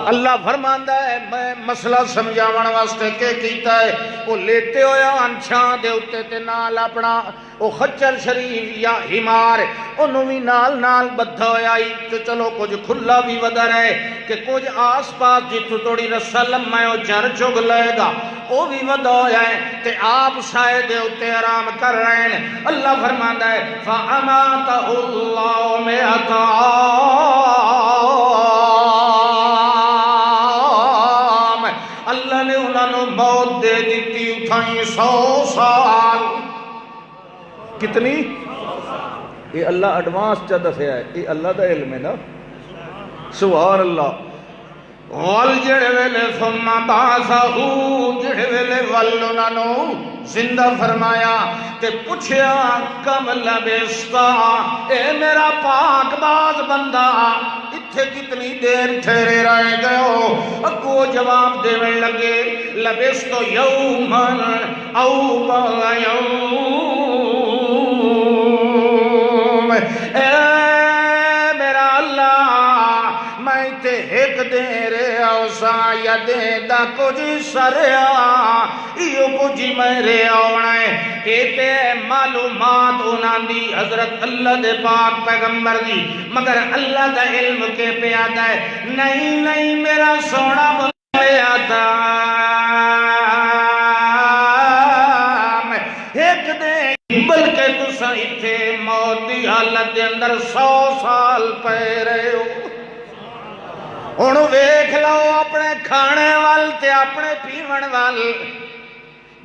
اللہ فرماندا ہے میں مسئلہ سمجھاون واسطے کہ کیتا ہے وہ لیٹے ہویا انچھاں دے اتے تے نال اپنا وہ خچر شریف یا ہمار انہوں بھی نال بدھا ہویا تو چلو کچھ کھلا بھی ودر ہے کہ کچھ آس پاس جتو توڑی رسا لمحہ وہ چر چگ لے گا وہ بھی ودا ہویا ہے تے آپ سائے دے اتے آرام کر رہے ہیں اللہ فرماندا ہے فَأَمَاتَهُ اللَّهُ مِئَةَ اللہ نے انہوں موت دے دیتی اٹھائیں 100 سال کتنی؟ یہ اللہ ایڈوانس چا دسیا ہے یہ اللہ دا علم ہے نا سبحان اللہ وال جڑے ویلے ثم بعثہ جڑے ویلے وال انہوں زندہ فرمایا تے پوچھیا کم لبستا اے میرا پاک باز بندہ اتھے کتنی دیر ٹھہرے رہے گئے ہو اگو جواب دیویں لگے لبستو یومن او بعض یوم اے میرا اللہ میں تے ایک دیر اوسا یا دے دا کچھ سریا ایو کچھ میرے آونے کہتے معلومات انہاں دی حضرت اللہ دے پاک پیغمبر دی مگر اللہ دا علم کے پہ آتا ہے نہیں میرا سونا بلے آتا ایک دے بلکہ تسا اتھے موت دی حالت دے اندر 100 سال پہ رہے ہو انہوں ویکھ لو اپنے کھانے وال تے اپنے پیون وال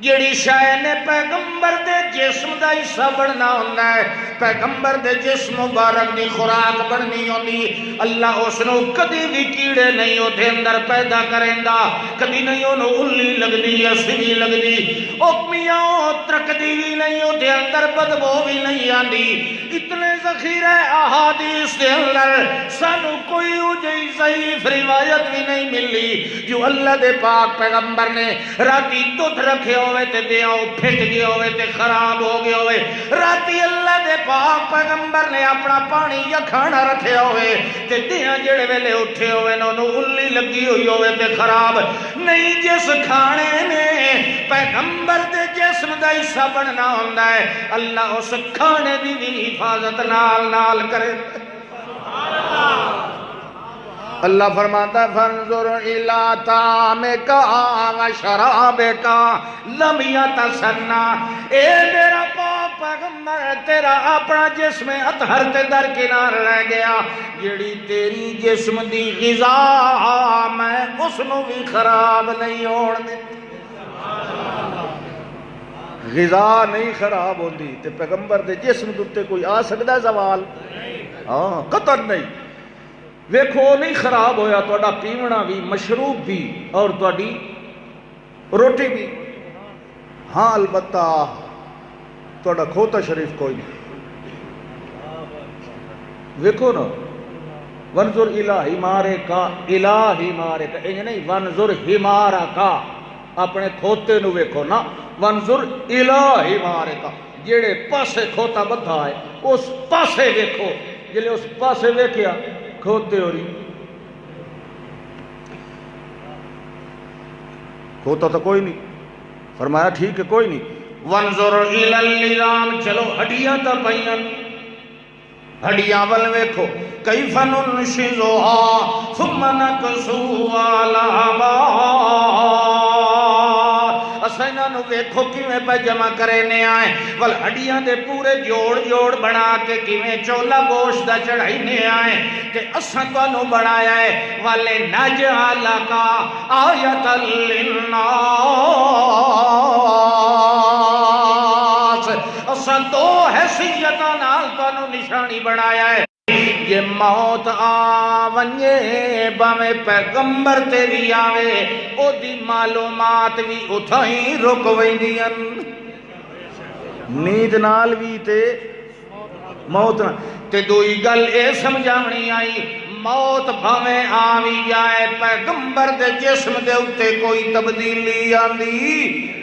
جیڑی شاہ نے پیغمبر دے جسم دا حصہ بڑھنا ہونا ہے پیغمبر دے جسم مبارک دی خوراک بڑھنی ہوندی اللہ اس نو کدی بھی کیڑے نہیں ہوتے اندر پیدا کریں گا کدی نہیں انہوں الی لگدی یا سوی لگدی اکمیاں ترکدی بھی نہیں ہوتے اندر بدبو بھی نہیں آندی اتنے ذخیرہ احادیث دے اندر سانو کوئی اجئی ضعیف روایت بھی نہیں ملی جو اللہ دے پاک پیغمبر نے راتی دودھ رکھے ہوئے تے دیاں پھٹ گئے ہوئے تے خراب ہو گئے ہوئے راتی اللہ دے پاک پیغمبر نے اپنا پانی یا کھانا رکھے ہوئے تے دیاں جڑے ویلے اٹھے ہوئے نو الی لگی ہوئی ہوئے تے خراب نہیں جس کھانے نے پیغمبر دے جسم دا حصہ بننا ہوندہ ہے اللہ اس کھانے دی بھی حفاظت نال کرے اللہ فرماتا ہے فانظر الى طعامک وشرابک لم یتسنہ اے میرا پاک پیغمبر تیرا اپنا جسم اطہر تے درکنار رہ گیا جڑی تیری جسم دی غذا میں اس نو بھی خراب نہیں ہوڑ دیتی غذا نہیں خراب ہوندی تے پیغمبر دے جسم دوتے کوئی آ سکتا زوال ہاں قطر نہیں ویکھو نہیں خراب ہویا توڑا پیونا بھی مشروب بھی اور توڑی روٹی بھی ہاں البتہ توڑا کھوتا شریف کوئی نہیں ویکھو نا ونظر الہی مارے کا الہی مارے کا یہ نہیں ونظر ہی مارا کا اپنے کھوتے نو ویکھو نا ونظر الہی مارے کا جیڑے پاسے کھوتا بدھا ہے اس پاسے دیکھو، جلے اس پاسے دیکھیا کھوتے ہو رہی، کھوتا تو کوئی نہیں، فرمایا ٹھیک ہے کوئی نہیں، وانظر الی النظام، چلو ہڈیاں تا پئیاں، ہڈیاں ول ویکھو، کیف ننشزها ثم نکسوها لہبا، اساں انہاں نو ویکھو کیویں پہ جمع کرنے آئے، ول ہڈیاں دے پورے جوڑ جوڑ بنا کے کیویں چولا گوشت دا چڑھائینے آئے، تے اساں تانوں بنایا ہے والے نجعلک آیۃ للناس، اساں دو حیثیتاں نال تانوں نشانی بنایا ہے، یہ موت آونجے باویں پیغمبر تے بھی آوے او دی معلومات بھی اتھائیں رک ویندیاں، نیند نال بھی تے موت نال، تے دوئی گل اے سمجھاونی آئی، موت بھاویں آوی جائے پیغمبر دے جسم دے اتے کوئی تبدیلی آندی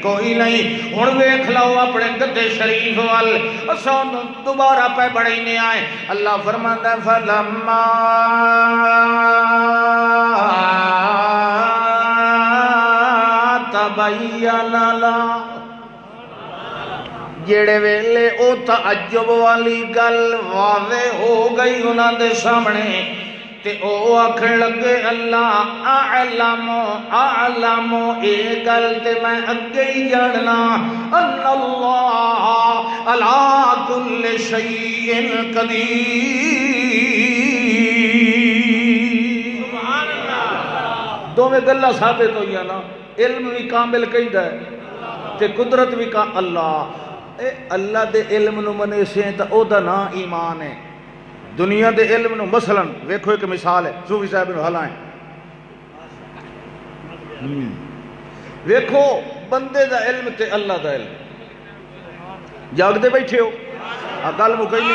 کوئی نہیں، ہن ویکھ لو اپنے گدے شریف وال، اساں دوبارہ پہ بڑھینے آئے، اللہ فرماندا ہے فلما تبین لا، جیڑے ویلے او تعجب والی گل واضح ہو گئی انہاں دے سامنے، تے او آکھن لگے اللہ اعلم اے گل تے میں اگے ہی جاننا، ان اللہ علی کل شیء قدیر، سبحان اللہ، دوویں گلاں ثابت ہوئی نا، علم بھی کامل کہیدا ہے تے قدرت بھی کا اللہ، اے اللہ دے علم نو منے سے تا او دا نا ایمان ہے، دنیا دے علم نو مثلا ویکھو ایک مثال ہے، صوفی صاحب نو ہلائیں، ویکھو بندے دا علم تے اللہ دا علم، جاگ دے بیٹھے ہو گل مکئی ہے،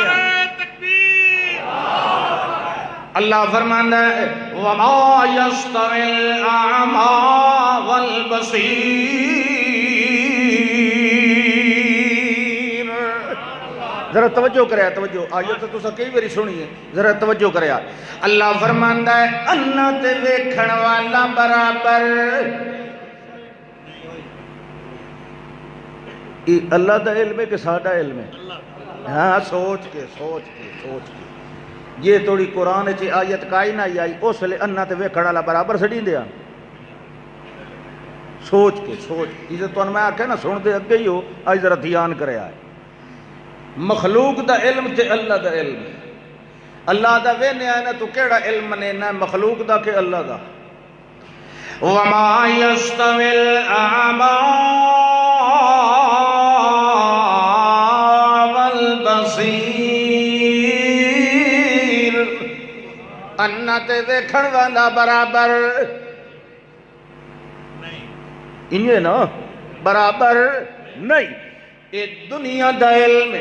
اللہ فرماندا ہے وما یستوی الاعمی والبصیر، ذرا توجہ کریا، توجہ آیت تو تساں کئی باری سنی ہے، ذرا توجہ کریا، اللہ فرماندا ہے انا تے ویکھن والا برابر، یہ اللہ دا علم ہے کہ ساڈا علم ہے؟ ہاں سوچ کے یہ توڑی قرآن چی آیت کائی نہ آئی، اس لئے انا تے ویکھن والا برابر سڑی دیا، سوچ کے یہ تو میں آکھے نا سن دے اگے ہی ہو، آج ذرا دھیان کرے آئے، مخلوق دا علم تے اللہ دا علم، اللہ دا وینے آئے نا تو کیڑا علم منے مخلوق دا کہ اللہ دا، وَمَا يَسْتَوِي الْأَعْمَى وَالْبَصِيرُ، انا تے دیکھن والا برابر انہیں نا برابر نہیں، یہ دنیا دا علم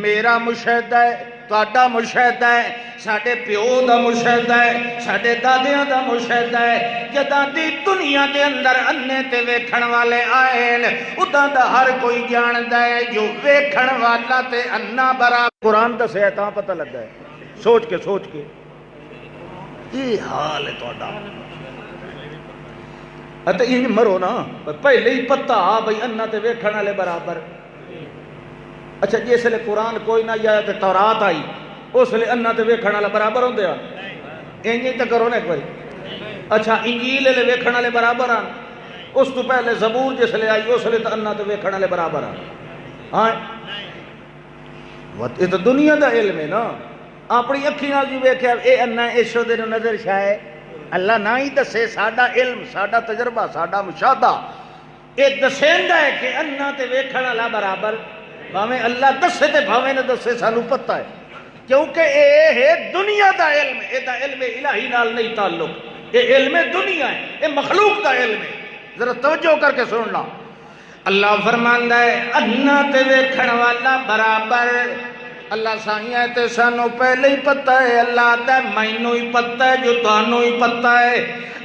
میرا مشاہدہ ہے، تہاڈا مشاہدہ ہے، ساڈے پیو دا مشاہدہ ہے، ساڈے دادیاں دا مشاہدہ ہے، جداں دی دنیا دے اندر انے تے ویکھن والے آئے اُداں دا ہر کوئی جاندا ہے جو ویکھن والا تے انا برابر، قرآن دا سے تاں پتہ لگا ہے، سوچ کے یہ حال ہے تہاڈا، اتے یہ مرو نا پہلے ہی پتہ بھئی انا تے ویکھن والے برابر، اچھا جس لئے قرآن کوئی نہ یا تے تورات آئی اس لئے انا تے ویکھن والے برابر ہوندے آن، انجی تے کرو نا ایک باری، اچھا انجیل لے ویکھن والے برابر آن، اس تو پہلے زبور جس لئے آئی اس لئے تے انا تے ویکھن والے برابر آن، ہاں یہ تو دنیا دا علم ہے نا، اپنی اکھی نال جو ویکھیا اے انا اے شودے نو نظر شائے، اللہ نہ ہی دسے ساڈا علم ساڈا تجربہ ساڈا مشاہدہ اے دسیندا ہے کہ انا تے ویکھن والا برابر، بھاویں اللہ دسے تے بھاویں نہ دسے سانو پتہ ہے، کیونکہ اے ہے دنیا دا علم، اے دا علم الہی نال نہیں تعلق، اے علم دنیا ہے، اے مخلوق دا علم ہے، ذرا توجہ کر کے سن لا، اللہ فرماندا ہے انا تے ویکھن والا برابر، اللہ سائیں تے سانو پہلے ہی پتہ ہے، اللہ آتا ہے مینوں ہی پتہ ہے جو تانوں ہی پتہ ہے،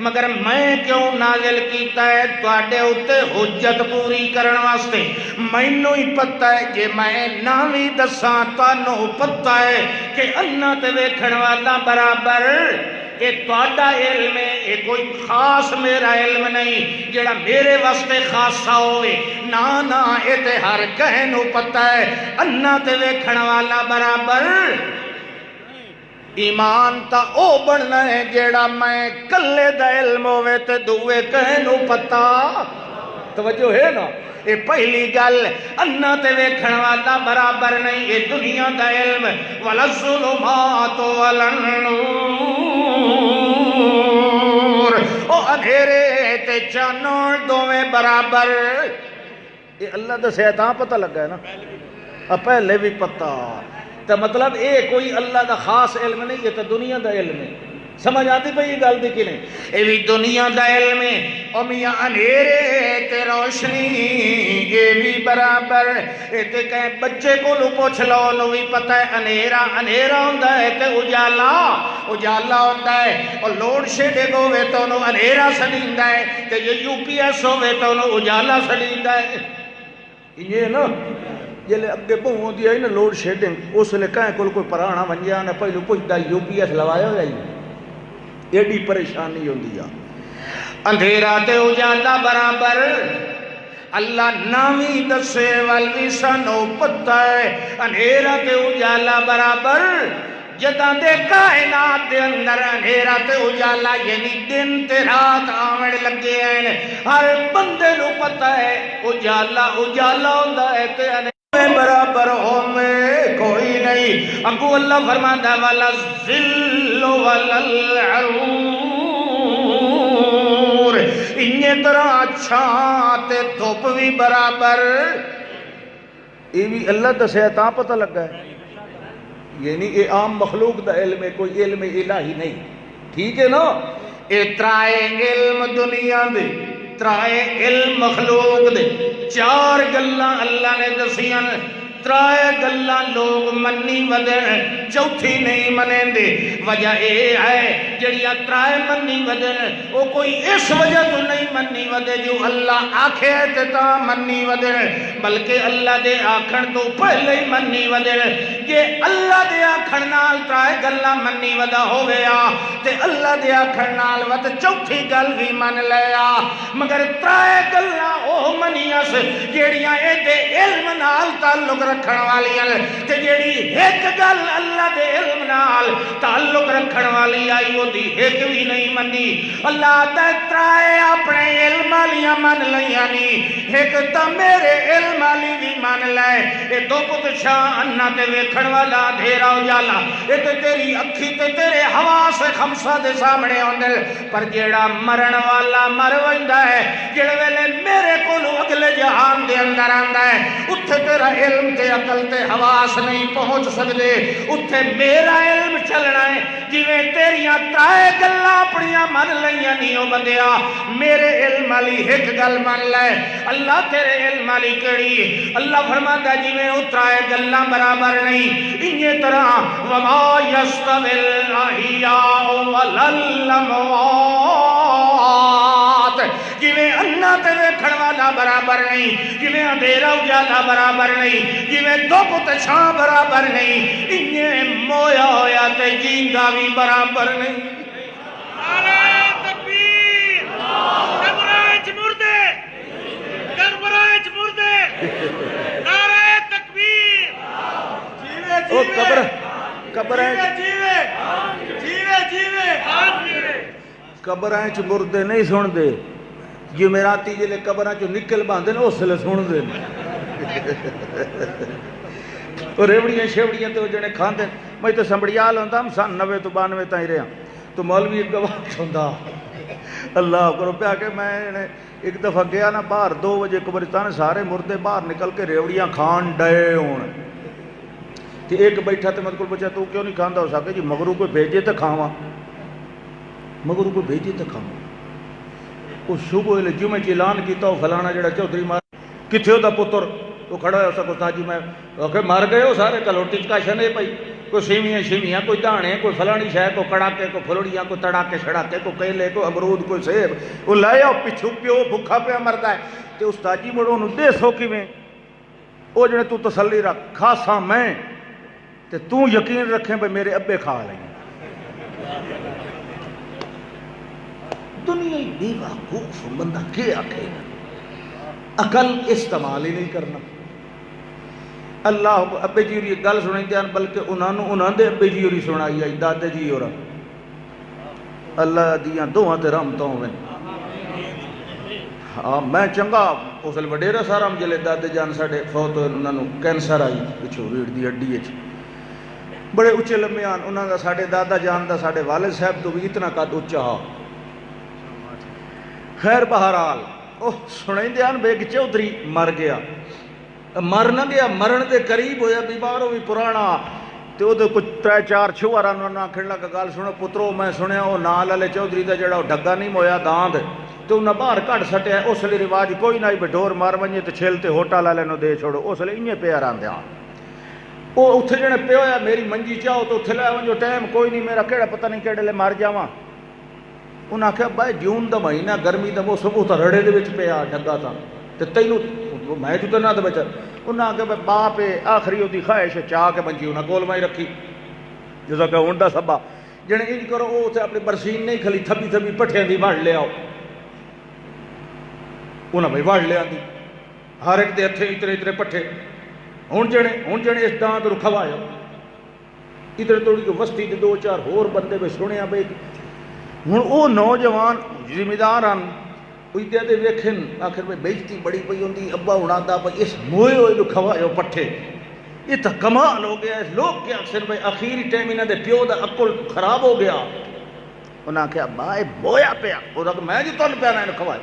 مگر میں کیوں نازل کیتا ہے تواڈے اوتے حجت پوری کرن واسطے، مینوں ہی پتہ ہے جے میں نہ وی دساں تانوں پتہ ہے کہ انا تے ویکھن والا برابر، یہ تواڈا علم ہے، یہ کوئی خاص میرا علم نہیں جڑا میرے واسطے خاصا ہوئے، نا یہ تے ہر کہے نو پتہ ہے، انا تے ویکھن والا برابر۔ ایمان تا او بننا ہے جیڑا میں کلے دا علم ہوئے تے دوے کہے نو پتہ، توجہ ہے نا؟ یہ پہلی گل انا تے ویکھن والا برابر نہیں، یہ دنیا دا علم وَلَا الظُّلُمَاتُ وَلَا النُّورُ، او اندھیرے تے چانن دوویں برابر، یہ اللہ دا شیطان پتہ لگا ہے نا، پہلے بھی پتہ، تو مطلب اے کوئی اللہ دا خاص علم نہیں، یہ تو دنیا دا علم ہے، سمجھ آتی پہ یہ گل دی کہ نہیں؟ اے بھی دنیا دا علم ہے، او میاں اندھیرے تے روشنی یہ بھی برابر، اے تے کہیں بچے کو لو پوچھ لو نو بھی پتہ ہے اندھیرا ہوندا ہے تے اجالا ہوندا ہے، اور لوڈ شیڈنگ ہوے تو انہوں اندھیرا سڑیندا ہے تے جو یو پی ایس ہوے تو انہوں اجالا سڑیندا ہے، یہ نا جلے اگے بہوں ہوندی ہے نا لوڈ شیڈنگ، اس لئے کہیں کوئی پرانا ونجا نہ پہلو پوچھتا یو پی ایس لوایا ہو جائے، ایڈی پریشانی ہوندی ہے، اندھیرا تے اجالا برابر، اللہ نامی دسے والوی سانو پتہ ہے، اندھیرا تے اجالا برابر، جداں دے کائنات دے اندر اندھیرا تے اجالا یعنی دن تے رات آمڑ لگے ہیں، ہر بندے نو پتہ ہے اجالا ہوندا ہے تے برابر ہومیں کوئی نہیں، اگو اللہ فرماتا وَلَا الظِّلُّ وَلَا الْعَرُورُ، انہیں طرح اچھا تے دھوپ بھی برابر، یہ بھی اللہ دا شیطان پتہ لگا ہے، یعنی یہ عام مخلوق دا علم ہے، کوئی علم الہی نہیں، ٹھیک ہے نا؟ یہ ترائے علم دنیا دے، ترائے علم مخلوق دے، چار گلاں اللہ نے دسیاں، ترائے گلاں لوگ منی ودن، چوتھی نہیں منیں دے، وجہ اے ہے جڑیاں ترائے منی ودن، وہ کوئی اس وجہ تو نہیں منی ودے جو اللہ آکھے تے تا منی ودن، بلکہ اللہ دے آکھن تو پہلے ہی منی ودن، یہ اللہ دے آکھن نال ترائے گلاں منی ودا ہویا تے اللہ دے آکھن نال ود چوتھی گل بھی من لیا، مگر ترائے گلاں او منیاس جیڑیاں اے دے علم نال تعلق رکھن والی تے جیڑی ایک گل اللہ دے علم نال تعلق رکھن والی آئی وہ دی ایک بھی نہیں منی، اللہ دے ترائے اپنے علم والیاں من لیاں نہیں، ایک تا میرے علم والی بھی من لے، اے دو پت شاہ انہ تے ویکھن والا دھیرا اجالا، اے تے تیری اکھی تے تیرے حواس خمسہ دے سامنے ہوندے، پر جیڑا مرن والا مر ویندا ہے، جیڑے ویلے میرے کولو اگلے جہان دے اندر آندا ہے، اتھے تیرا علم تے عقل تے حواس نہیں پہنچ سکدے، اتھے میرا علم چلنا ہے، جویں تیریاں ترائے گلاں اپنیاں من لیاں نہیں ہو بندیا، میرے علم والی ایک گل من لے، اللہ تیرے علم والی کیڑی، اللہ فرماتا جویں اترائے گلاں برابر نہیں، انہی طرح وَمَا يَسْتَوِي الْأَحْيَاءُ وَلَا الْأَمْوَاتُ، جویں انا تے ویکھن والا برابر نہیں، جویں اندھیرا اجالا برابر نہیں، جویں دھوپ تے چھاں برابر نہیں، انہیں مویا ہویا تے جیندا بھی برابر نہیں۔ نعرہ تکبیر، کربلائے مردے، کربلائے مردے، نعرہ تکبیر، او قبریں قبریں چ مردے نہیں سن دے، جمعراتی جلے قبریں چ نکل باندھے نے اس لئے سن دے، اور ریوڑیاں شیوڑیاں تے وہ جنے کھان دے، میں تو سنبڑیال ہوندہ ہم سن 90 تو 92 تائیں رہے ہیں، تو مولوی ایک گواہ ہوندہ، اللہ کرو پیا کہ میں ایک دفعہ گیا نا باہر 2 بجے قبرستان سارے مردے باہر نکل کے ریوڑیاں کھان ڈے ہون، کہ ایک بیٹھا تے مت کو بچا تو کیوں نہیں کھاندہ ہو سکے جی مگرو کوئی بھیجے تے کھاواں، مگرو کوئی بھیجے تے کھاواں، اس صبح لے جمعہ اعلان کیتا ہو فلانا جڑا چودھری مار کتھے ہو دا پتر وہ کھڑا ہو سکو استاد جی میں کہ مر گئے ہو سارے کلوٹی چکاشن ہے پئی کوئی سیویاں شیویاں کوئی دانے کوئی فلانی شے کو کڑاکے کو پھلڑیاں کو تڑاکے شڑاکے کو کیلے کو امرود کوئی سیب وہ لے آؤ پچھو پیو بھکھا پیا مردا ہے تے استاد جی مڑو انہوں دے سو کیویں او جڑے تو تسلی رکھ کھاساں میں تے تو یقین رکھیں بھئی میرے ابے کھا لیں دنیا بے وقوف بندہ کیا آکھے گا عقل استعمال ہی نہیں کرنا اللہ ابے جی ہوری گل سنائی دیان بلکہ انہوں دے ابے جی ہوری سنائی آئی دادے جی ہورا اللہ دیاں دوہاں تے رحمتوں ہوئے ہاں میں چنگا اسل وڈیرا سارا جلے دادے جان ساڑے فوت ہوئے انہوں نے کینسر آئی پچھو ریڑھ دی ہڈی ہے بڑے اچھے لمبے آن انہوں دا ساڑے دادا جان دا ساڑے والد صاحب تو بھی اتنا قد اچھا ہا خیر بہرحال سنیں دیان بیگ چودھری مر گیا مر نہ گیا مرن دے قریب ہویا بیمار ہوئی پرانا تے او دے کچھ 3-4 چھوارا انہوں کھڑ لگا گال سنو پترو میں سنیا او نال علی چودھری دا جڑا ڈھگا نہیں مویا داند تے انہاں باہر کٹ سٹیا اس لیے رواج کوئی نہ بڈور مار ونجے تے چھل تے ہوٹل والے نو دے چھوڑو اس لیے انہیں پیا راندیا او اتھے جنے پیا ہویا میری منجی چاہو تو اتھے لے ونجو ٹائم کوئی نہیں میرا کیڑا پتہ نہیں کیڑے لے مار جاواں انہاں کہا بھائی جون دا مہینہ گرمی دا وہ صبح تا رڑے دے وچ پیا ڈھگا تھا تے تینوں میں جو تے نہ دے بچا انہاں کہا بھائی باپ آخری دی خواہش چاہ کے بنجی انہاں گول مائی رکھی جیسا کہ ہوندا سبا جنے انج کرو او تے اپنی برسین نہیں کھلی تھبی تھبی پٹھیاں دی وڑ لے آؤ انہاں بھائی وڑ لے آندی ہر ایک دے ہتھے اترے اترے پٹھے ہن جنے اس داند رکھوایا ادھر توڑی کو وسطی دے 2-4 ہور بندے میں سنیا بھائی ہوں وہ نوجوان ذمہ دار ہیں ادھر دے ویکھن آخر میں بیجتی بڑی پئی ہوندی ابا ہونا دا بھائی اس موئے ہوئے جو کھوایو پٹھے یہ تو کمال ہو گیا لوگ کیا اکثر بھائی آخری ٹائم انہاں دے پیو دا عقل خراب ہو گیا انہاں کہا بھائی بویا پیا وہ کہ میں جو تن پیا نہ کھوائے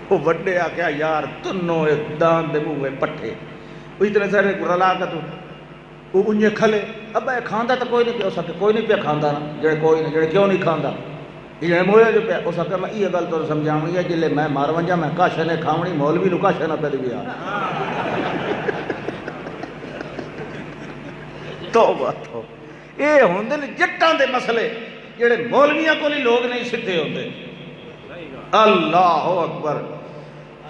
وہ وڈے آ کہا یار تنو دان دے منہ پٹھے وہ اتنے سارے رلا کے تو وہ انجے کھلے ابا یہ کھاندا تو کوئی نہیں پیا سکے کوئی نہیں پیا کھاندا نا جڑے کوئی نہیں جڑے کیوں نہیں کھاندا یہ مویا جو پیا اس سکے میں یہ گل تو سمجھاویں گا جلے میں مار ونجا میں کاشے نے کھاونی مولوی نو کاشے نہ پہ دیا توبہ تو یہ ہوندے نے جٹاں دے مسئلے جڑے مولویاں کو نہیں لوگ نہیں سدھے ہوندے اللہ اکبر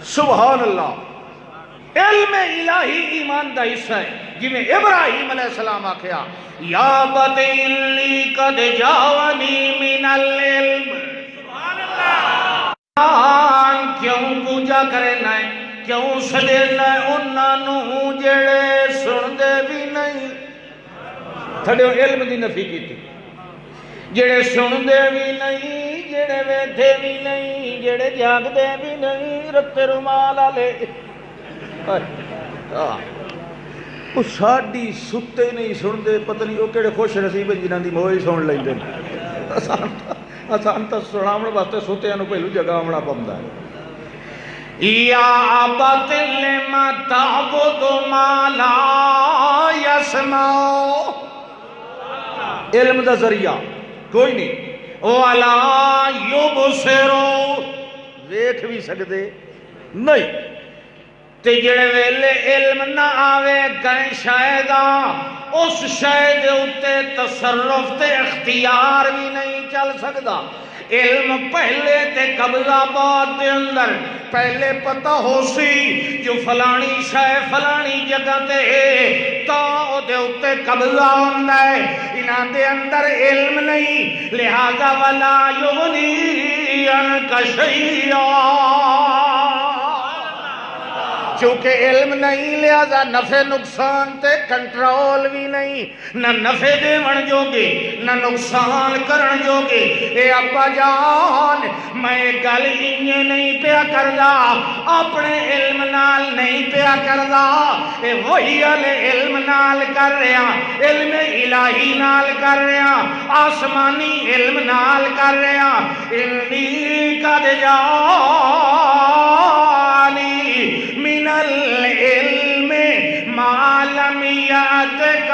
سبحان اللہ علم الہی ایمان دا حصہ ہے جنہیں ابراہیم علیہ السلام آکھیا یا بطیلی قد جاونی من العلم سبحان اللہ کیوں پوجا کرے نائے کیوں سدے نائے انہوں جڑے سن دے بھی نہیں تھڑے علم دی نفی کی تھی جڑے سن دے بھی نہیں جڑے ویدھے بھی نہیں جڑے جاگ دے بھی نہیں رتے رومال آلے وہ ساڑی ستے نہیں سن دے پتہ نہیں وہ کیڑے خوش نصیب جنہاں دی موئی سن لیں دے آسان تا سنامن واسطے ستے انہوں پہلو جگہ آمنا پمدا ہے یا ابت لما تعبد ما لا یسمع علم دا ذریعہ کوئی نہیں وَلَا يُبْصِرُ ویکھ بھی سکدے نہیں تے جڑے ویلے علم نہ آوے کہیں شاید اس شاید اتے تصرف تے اختیار بھی نہیں چل سکدا علم پہلے تے قبضہ بات دے اندر پہلے پتہ ہو سی جو فلانی شے فلانی جگہ تے تا او دے اتے قبضہ ہوندہ ہے انہاں دے اندر علم نہیں لہذا ولا یغنی عنک شیئا چونکہ علم نہیں لہذا نفع نقصان تے کنٹرول بھی نہیں نہ نفع دے من جوگے نہ نقصان کرن جوگے اے ابا جان میں گل انہیں نہیں پیا کردا اپنے علم نال نہیں پیا کردا اے وہی علی علم نال کر رہا علم الہی نال کر رہا آسمانی علم نال کر رہا انی قد جانی من العلم ما لم یاتک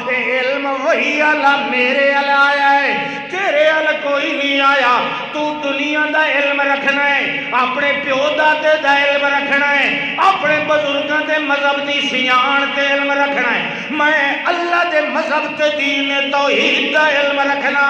علم وہی اللہ میرے اللہ آیا ہے تیرے اللہ کوئی نہیں آیا تو دنیا دا علم رکھنا ہے، اپنے پیو دادے دا علم رکھنا ہے، اپنے بزرگاں دے مذہب دی سیان تے علم رکھنا ہے، میں اللہ دے مذہب تے دین توحید دا علم رکھنا،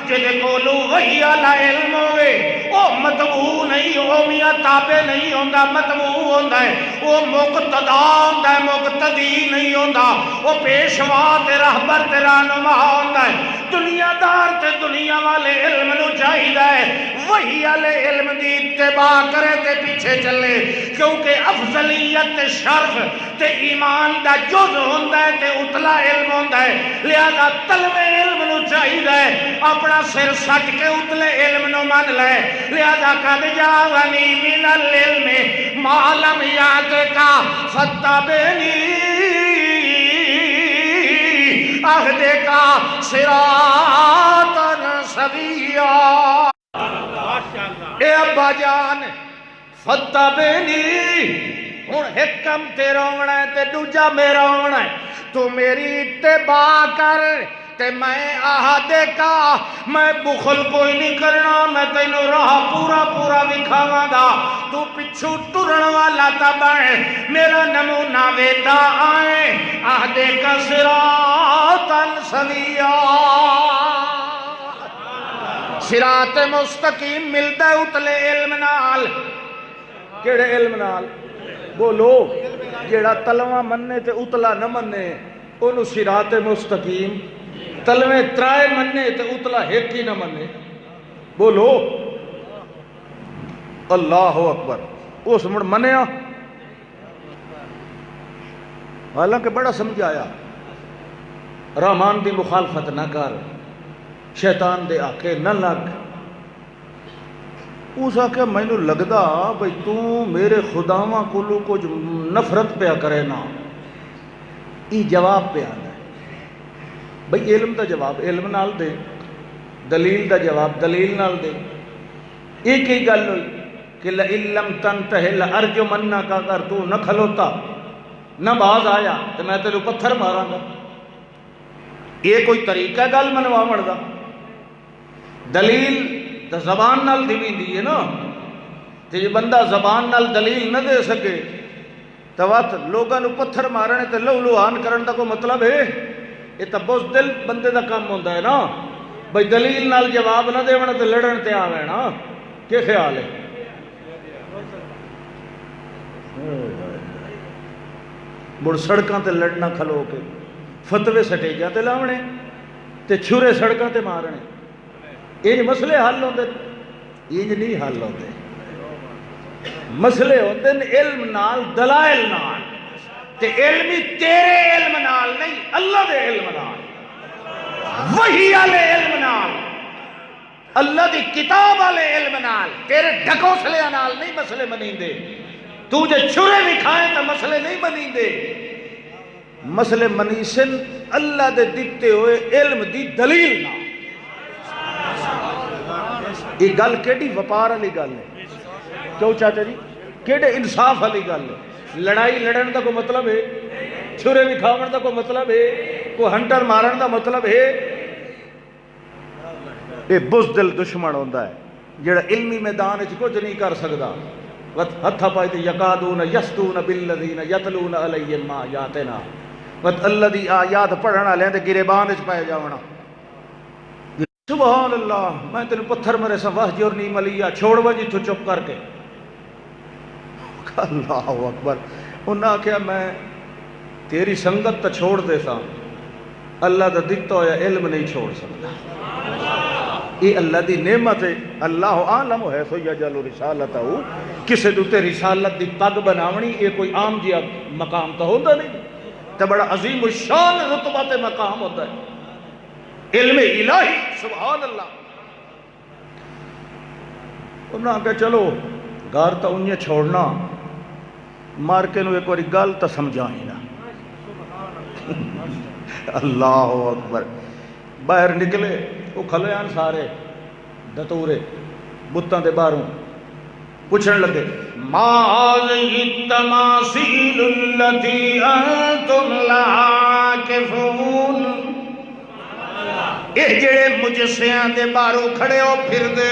جدے کولو وحی والا علم ہوئے او متبوع نہیں، او میاں تابع نہیں ہوندا، متبوع ہوندا ہے، او مقتدا ہوندا ہے، مقتدی نہیں ہوندا، او پیشوا تے رہبر تے رہنما ہوندا ہے۔ دنیا دار تے دنیا والے علم نو چاہیدا ہے وحی والے علم دی اتباع کرے تے پیچھے چلے، کیونکہ افضلیت تے شرف تے ایمان دا جز ہوندا ہے تے اتلا علم ہوندا ہے، لہذا تلوے علم نو چاہیدا ہے اپنا سر سٹ کے اتلے علم نو مان لے، لہذا قد جاءنی من العلم ما لم یأتک فاتبعنی اہدے کا صراطا سویا۔ اے ابا جان فتبعنی، ہن ایک کم تیرا ہونا ہے تے دوجا میرا ہونا ہے، تو میری اتباع کر تے میں آہدے کا، میں بخل کوئی نہیں کرنا، میں تینوں راہ پورا پورا دکھاواں گا، تو پچھو ٹرن والا تبع میرا نمونہ ویتا آئے، آہدے کا صراطا سویا۔ صراط مستقیم ملتا ہے اتلے علم نال، کیڑے علم نال؟ بولو، جیڑا تلوہ مننے تے اتلا نہ مننے انہوں صراط مستقیم، تلوے ترائے مننے تے اتلا ایک ہی نہ مننے، بولو اللہ اکبر۔ اس مڑ منیا، حالانکہ بڑا سمجھایا رحمان دی مخالفت نہ کر، شیطان دے آکے نہ لگ۔ اس آکے میں نو لگدا بھئی تو میرے خداواں کولو کچھ نفرت پیا کرے نا، ای جواب پہ آنا ہے بھئی علم دا جواب علم نال دے، دلیل دا جواب دلیل نال دے۔ ایک ہی گل ہوئی کہ لَإِن لَمْ تَنْتَهِ لَأَرْجُمَنَّكَ، اگر تو نہ کھلوتا نہ باز آیا تو میں تیرے پتھر ماراں گا۔ یہ کوئی طریقہ گل منوا مڑدا؟ دلیل تو زبان نال دیوی ہے نا، تو یہ بندہ زبان نال دلیل نہ دے سکے تو وقت لوگاں نو پتھر مارنے تے لو لوہان کرن دا کوئی مطلب ہے؟ یہ تو بزدل بندے دا کام ہوندا ہے نا، بھئی دلیل نال جواب نہ دے تے لڑن تے آوے نا، کیا خیال ہے؟ مڑ سڑکاں تے لڑنا کھلو کے، فتوے سٹیجاں تے لاونے تے چھرے سڑکاں تے مارنے، یہ مسئلے حل ہوندے؟ یہ نہیں حل ہوندے، مسئلے ہوندے علم نال دلائل نال، تے علمی تیرے علم نال نہیں، اللہ دے علم نال، وحی والے علم نال، اللہ دی کتاب والے علم نال، تیرے ڈھکوسلے نال نہیں مسئلے منیندے۔ تو جے چھرے بھی کھائیں تو مسئلے نہیں منیندے، مسئلے منیسن اللہ دے دیتے ہوئے علم دی دلیل نال۔ یہ گل کیڑی وپار والی گل ہے؟ کیوں چاچا جی؟ کیڑے انصاف والی گل ہے؟ لڑائی لڑن دا کوئی مطلب ہے؟ چھرے بھی کھاون دا کوئی مطلب ہے؟ کوئی ہنٹر مارن دا مطلب ہے؟ یہ بزدل دشمن ہوندا ہے جڑا علمی میدان وچ کچھ نہیں کر سکدا، ہتھا پائے تے یقادون یسطون بالذین یتلون علیہم آیاتنا، اللہ دی آیات پڑھن والے تے گریبان وچ پائے جاونا۔ سبحان اللہ، میں تینوں پتھر مرے سا وحجر نہیں ملیا، چھوڑ وجہ تو چپ کر کے۔ اللہ اکبر۔ انہاں کہا میں تیری سنگت تا چھوڑ دے سا، اللہ دا دکتا ہویا علم نہیں چھوڑ سکتا۔ یہ اللہ دی نعمت ہے، اللہ عالم ہے سو یجعل رسالتہ، کسے دوتے رسالت دی پگ بناونی یہ کوئی عام جیا مقام تا ہوتا نہیں، تو بڑا عظیم الشان رتبات مقام ہوتا ہے، علم الہی، سبحان اللہ۔ انہاں کہا چلو گار تا انہیں چھوڑنا، مار کے نو ایک واری گل تا سمجھائیں نا۔ اللہ اکبر۔ باہر نکلے وہ کھلیان سارے دتورے بتاں دے باہروں پوچھن لگے ما هذه التماثيل التي انتم لها عاكفون، اے جڑے مجسیاں دے باہروں کھڑے ہو پھر دے،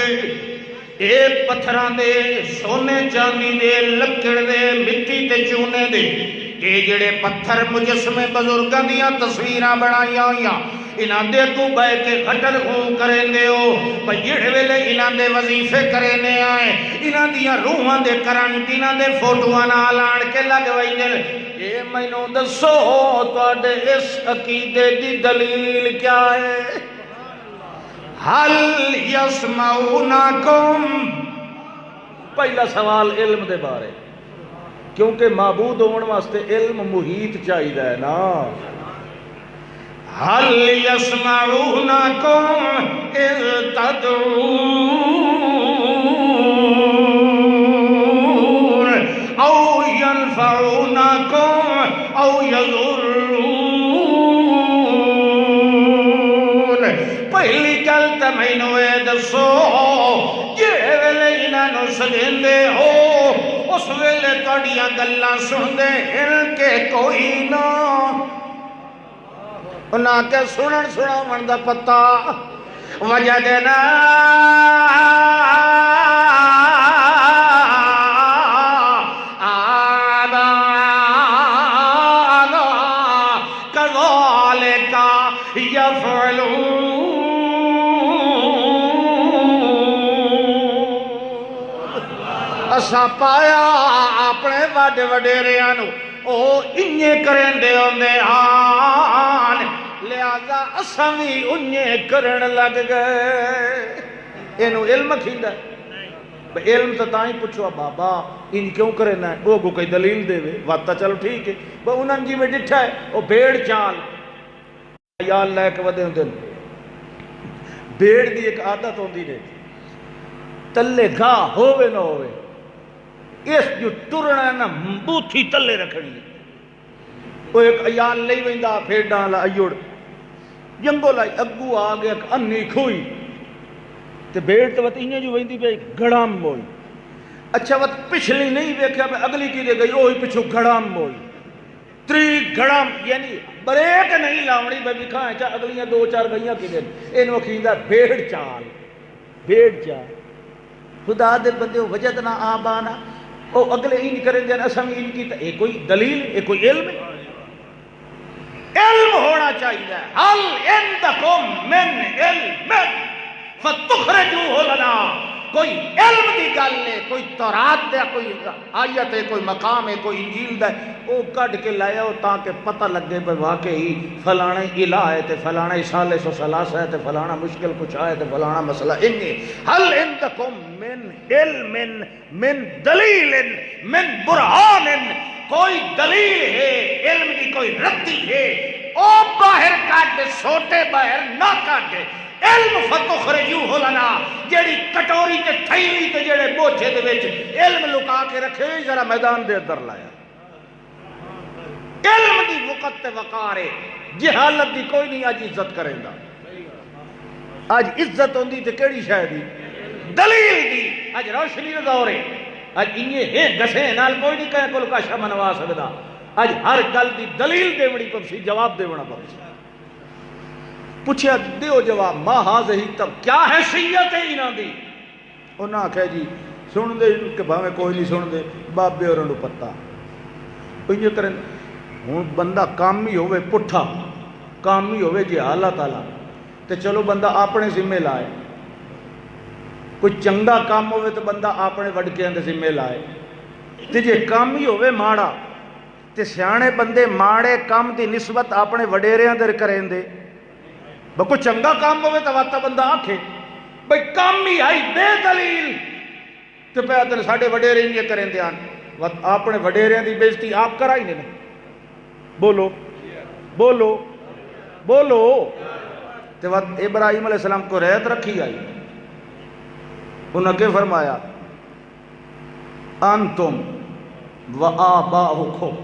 اے پتھران دے سونے چاندی دے لکڑ دے مٹی تے چونے دے اے جڑے پتھر مجسمے بزرگاں دیاں تصویراں بنائیاں ہوئیاں انہاں دے کو بے کے گھٹر خون کریں دے ہو پر جڑے ویلے انہاں دے وظیفے کرینے آئے انہاں دیاں روحاں دے کرنٹیناں دے فوٹوان آلان کے لگ ویندے اے مینوں دسو تواڈے اس عقیدے دی دلیل کیا ہے؟ حل یسمعونکم پہلا سوال علم دے بارے کیونکہ معبود ہون واسطے علم محیط چاہیے ہے نا حل یسمعونکم اذ تدعون او ینفعونکم او یضرون پہلی گل تے مینوں اے دسو جڑے ویلے انہاں نوں سجدے ہو اس ویلے تہاڈیاں گلاں سندے ہن کے کوئی نہ انہاں کے سنن سناون دا پتہ وجدنا كذلك يفعلون اسا پایا اپنے وڈے وڈیریاں نو او انجے کرن دے ہوندے ہان لہذا اساں وی انجے کرن لگ گئے اینو علم کھیندا علم تو تائیں پوچھو بابا ان کیوں کرنا ہے وہ کوئی دلیل دے وے واتا چلو ٹھیک ہے وہ انہوں جی میں ڈٹھا ہے وہ بیڑ چال یا اللہ کے ودے ہوندے بیڑ دی ایک عادت ہوندی نے تلے گاہ ہووے نہ ہووے اس جو ٹرنا نا بوتھی تلے رکھنی وہ ایک ایال لئی ویندا پھیڈاں لا ایوڑ جنگو لائی اگو آ گیا انی کھوئی تے بیڑ تو وقت انہیں جو ویندی پہ گھڑام ہوئی اچھا وقت پچھلی نہیں دیکھا پہ اگلی کی دے گئی اوہی پچھو گھڑام ہوئی تری گھڑام یعنی بریک نہیں لاؤنی بے بکھائیں چاہ اگلیاں دو چار گئیاں کی دیں انہوں کھیندہ بیڑ چال خدا دے بندے وجد نہ آبانا او اگلے ان کریں دیں اسم ان کی تا ایک کوئی دلیل ایک کوئی علم علم ہونا چاہیے حل اندکم من علم فتخرجوہ لنا کوئی علم دی گل ہے کوئی تورات دے کوئی آیت ہے کوئی مقام ہے کوئی انجیل دے او کٹ کے لائے ہو تاکہ پتہ لگے بے واقعی فلانا الہ ہے تے فلانا ثالث و ثلاثہ ہے تے فلانا مشکل کچھ آئے تے فلانا مسئلہ انجی حل عندکم من علم من دلیل من برہان کوئی دلیل ہے علم کی کوئی ردی ہے او باہر کاٹ دے سوٹے باہر نہ کاٹ دے علم فتخرجوہ لنا جیڑی کٹوری تے تھیلی تے جیڑے بوچھے دے وچ علم لکا کے رکھے ذرا میدان دے در لایا علم دی وقت تے وقارے جہالت دی کوئی نہیں آج عزت کریں گا آج عزت ہوندی تے کیڑی شاید دی دلیل دی آج روشنی دا دور ہے آج انہیں ہیں گسیں نال کوئی نہیں کہے کل کا شاہ منوا سکدا آج ہر گل دی دلیل دے بڑی پپسی جواب دے بڑا پپسی پوچھا دیو جواب ما حاضر تب کیا حیثیت ہے انہاں دی انہاں کہے جی سن دے کہ بھاویں کوئی نہیں سن دے بابے اور انہوں پتہ انہوں کریں ہوں بندہ کامی ہوئے پٹھا کامی ہوئے جی اللہ تعالیٰ تے چلو بندہ اپنے ذمہ لائے کوئی چنگا کام ہوئے تو بندہ اپنے وڈکیاں دے ذمہ لائے تے جی کامی ہوئے ماڑا تے سیانے بندے ماڑے کام دی نسبت اپنے وڈیریاں در کریں دے کوئی چنگا کام ہوئے تو واتا بندہ آنکھے بھئی کامی آئی بے دلیل تو پہ آتے ساڑھے وڈیرے یہ کریں دے آن اپنے وڈیریاں دی بیزتی آپ کرائی نہیں بولو بولو بولو تو وقت ابراہیم علیہ السلام کو رہت رکھی آئی انہوں نے فرمایا انتم و آباؤکم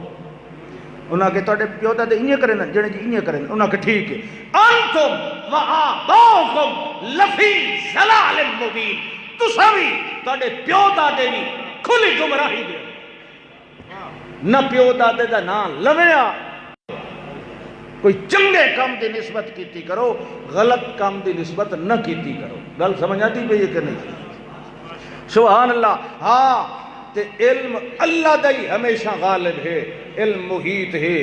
انہوں نے کہا پیو دے انہیں کریں جنہیں جی انہیں کریں انہوں نے کہا ٹھیک ہے انتم و آباؤکم لفی ضلال مبین تو سبھی تھوڑے پیو دادے بھی کھلی گمراہی دے نہ پیو دادے دا نام لویا کوئی چنگے کام دی نسبت کیتی کرو غلط کام دی نسبت نہ کیتی کرو گل سمجھ آتی پہ یہ کہ نہیں سبحان اللہ. ہاں تے علم اللہ دا ہی ہمیشہ غالب ہے، علم محیط ہے،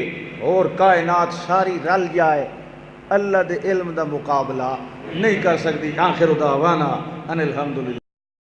اور کائنات ساری رل جائے اللہ دے علم دا مقابلہ نہیں کر سکتی. آخر دعوانا ان الحمدللہ.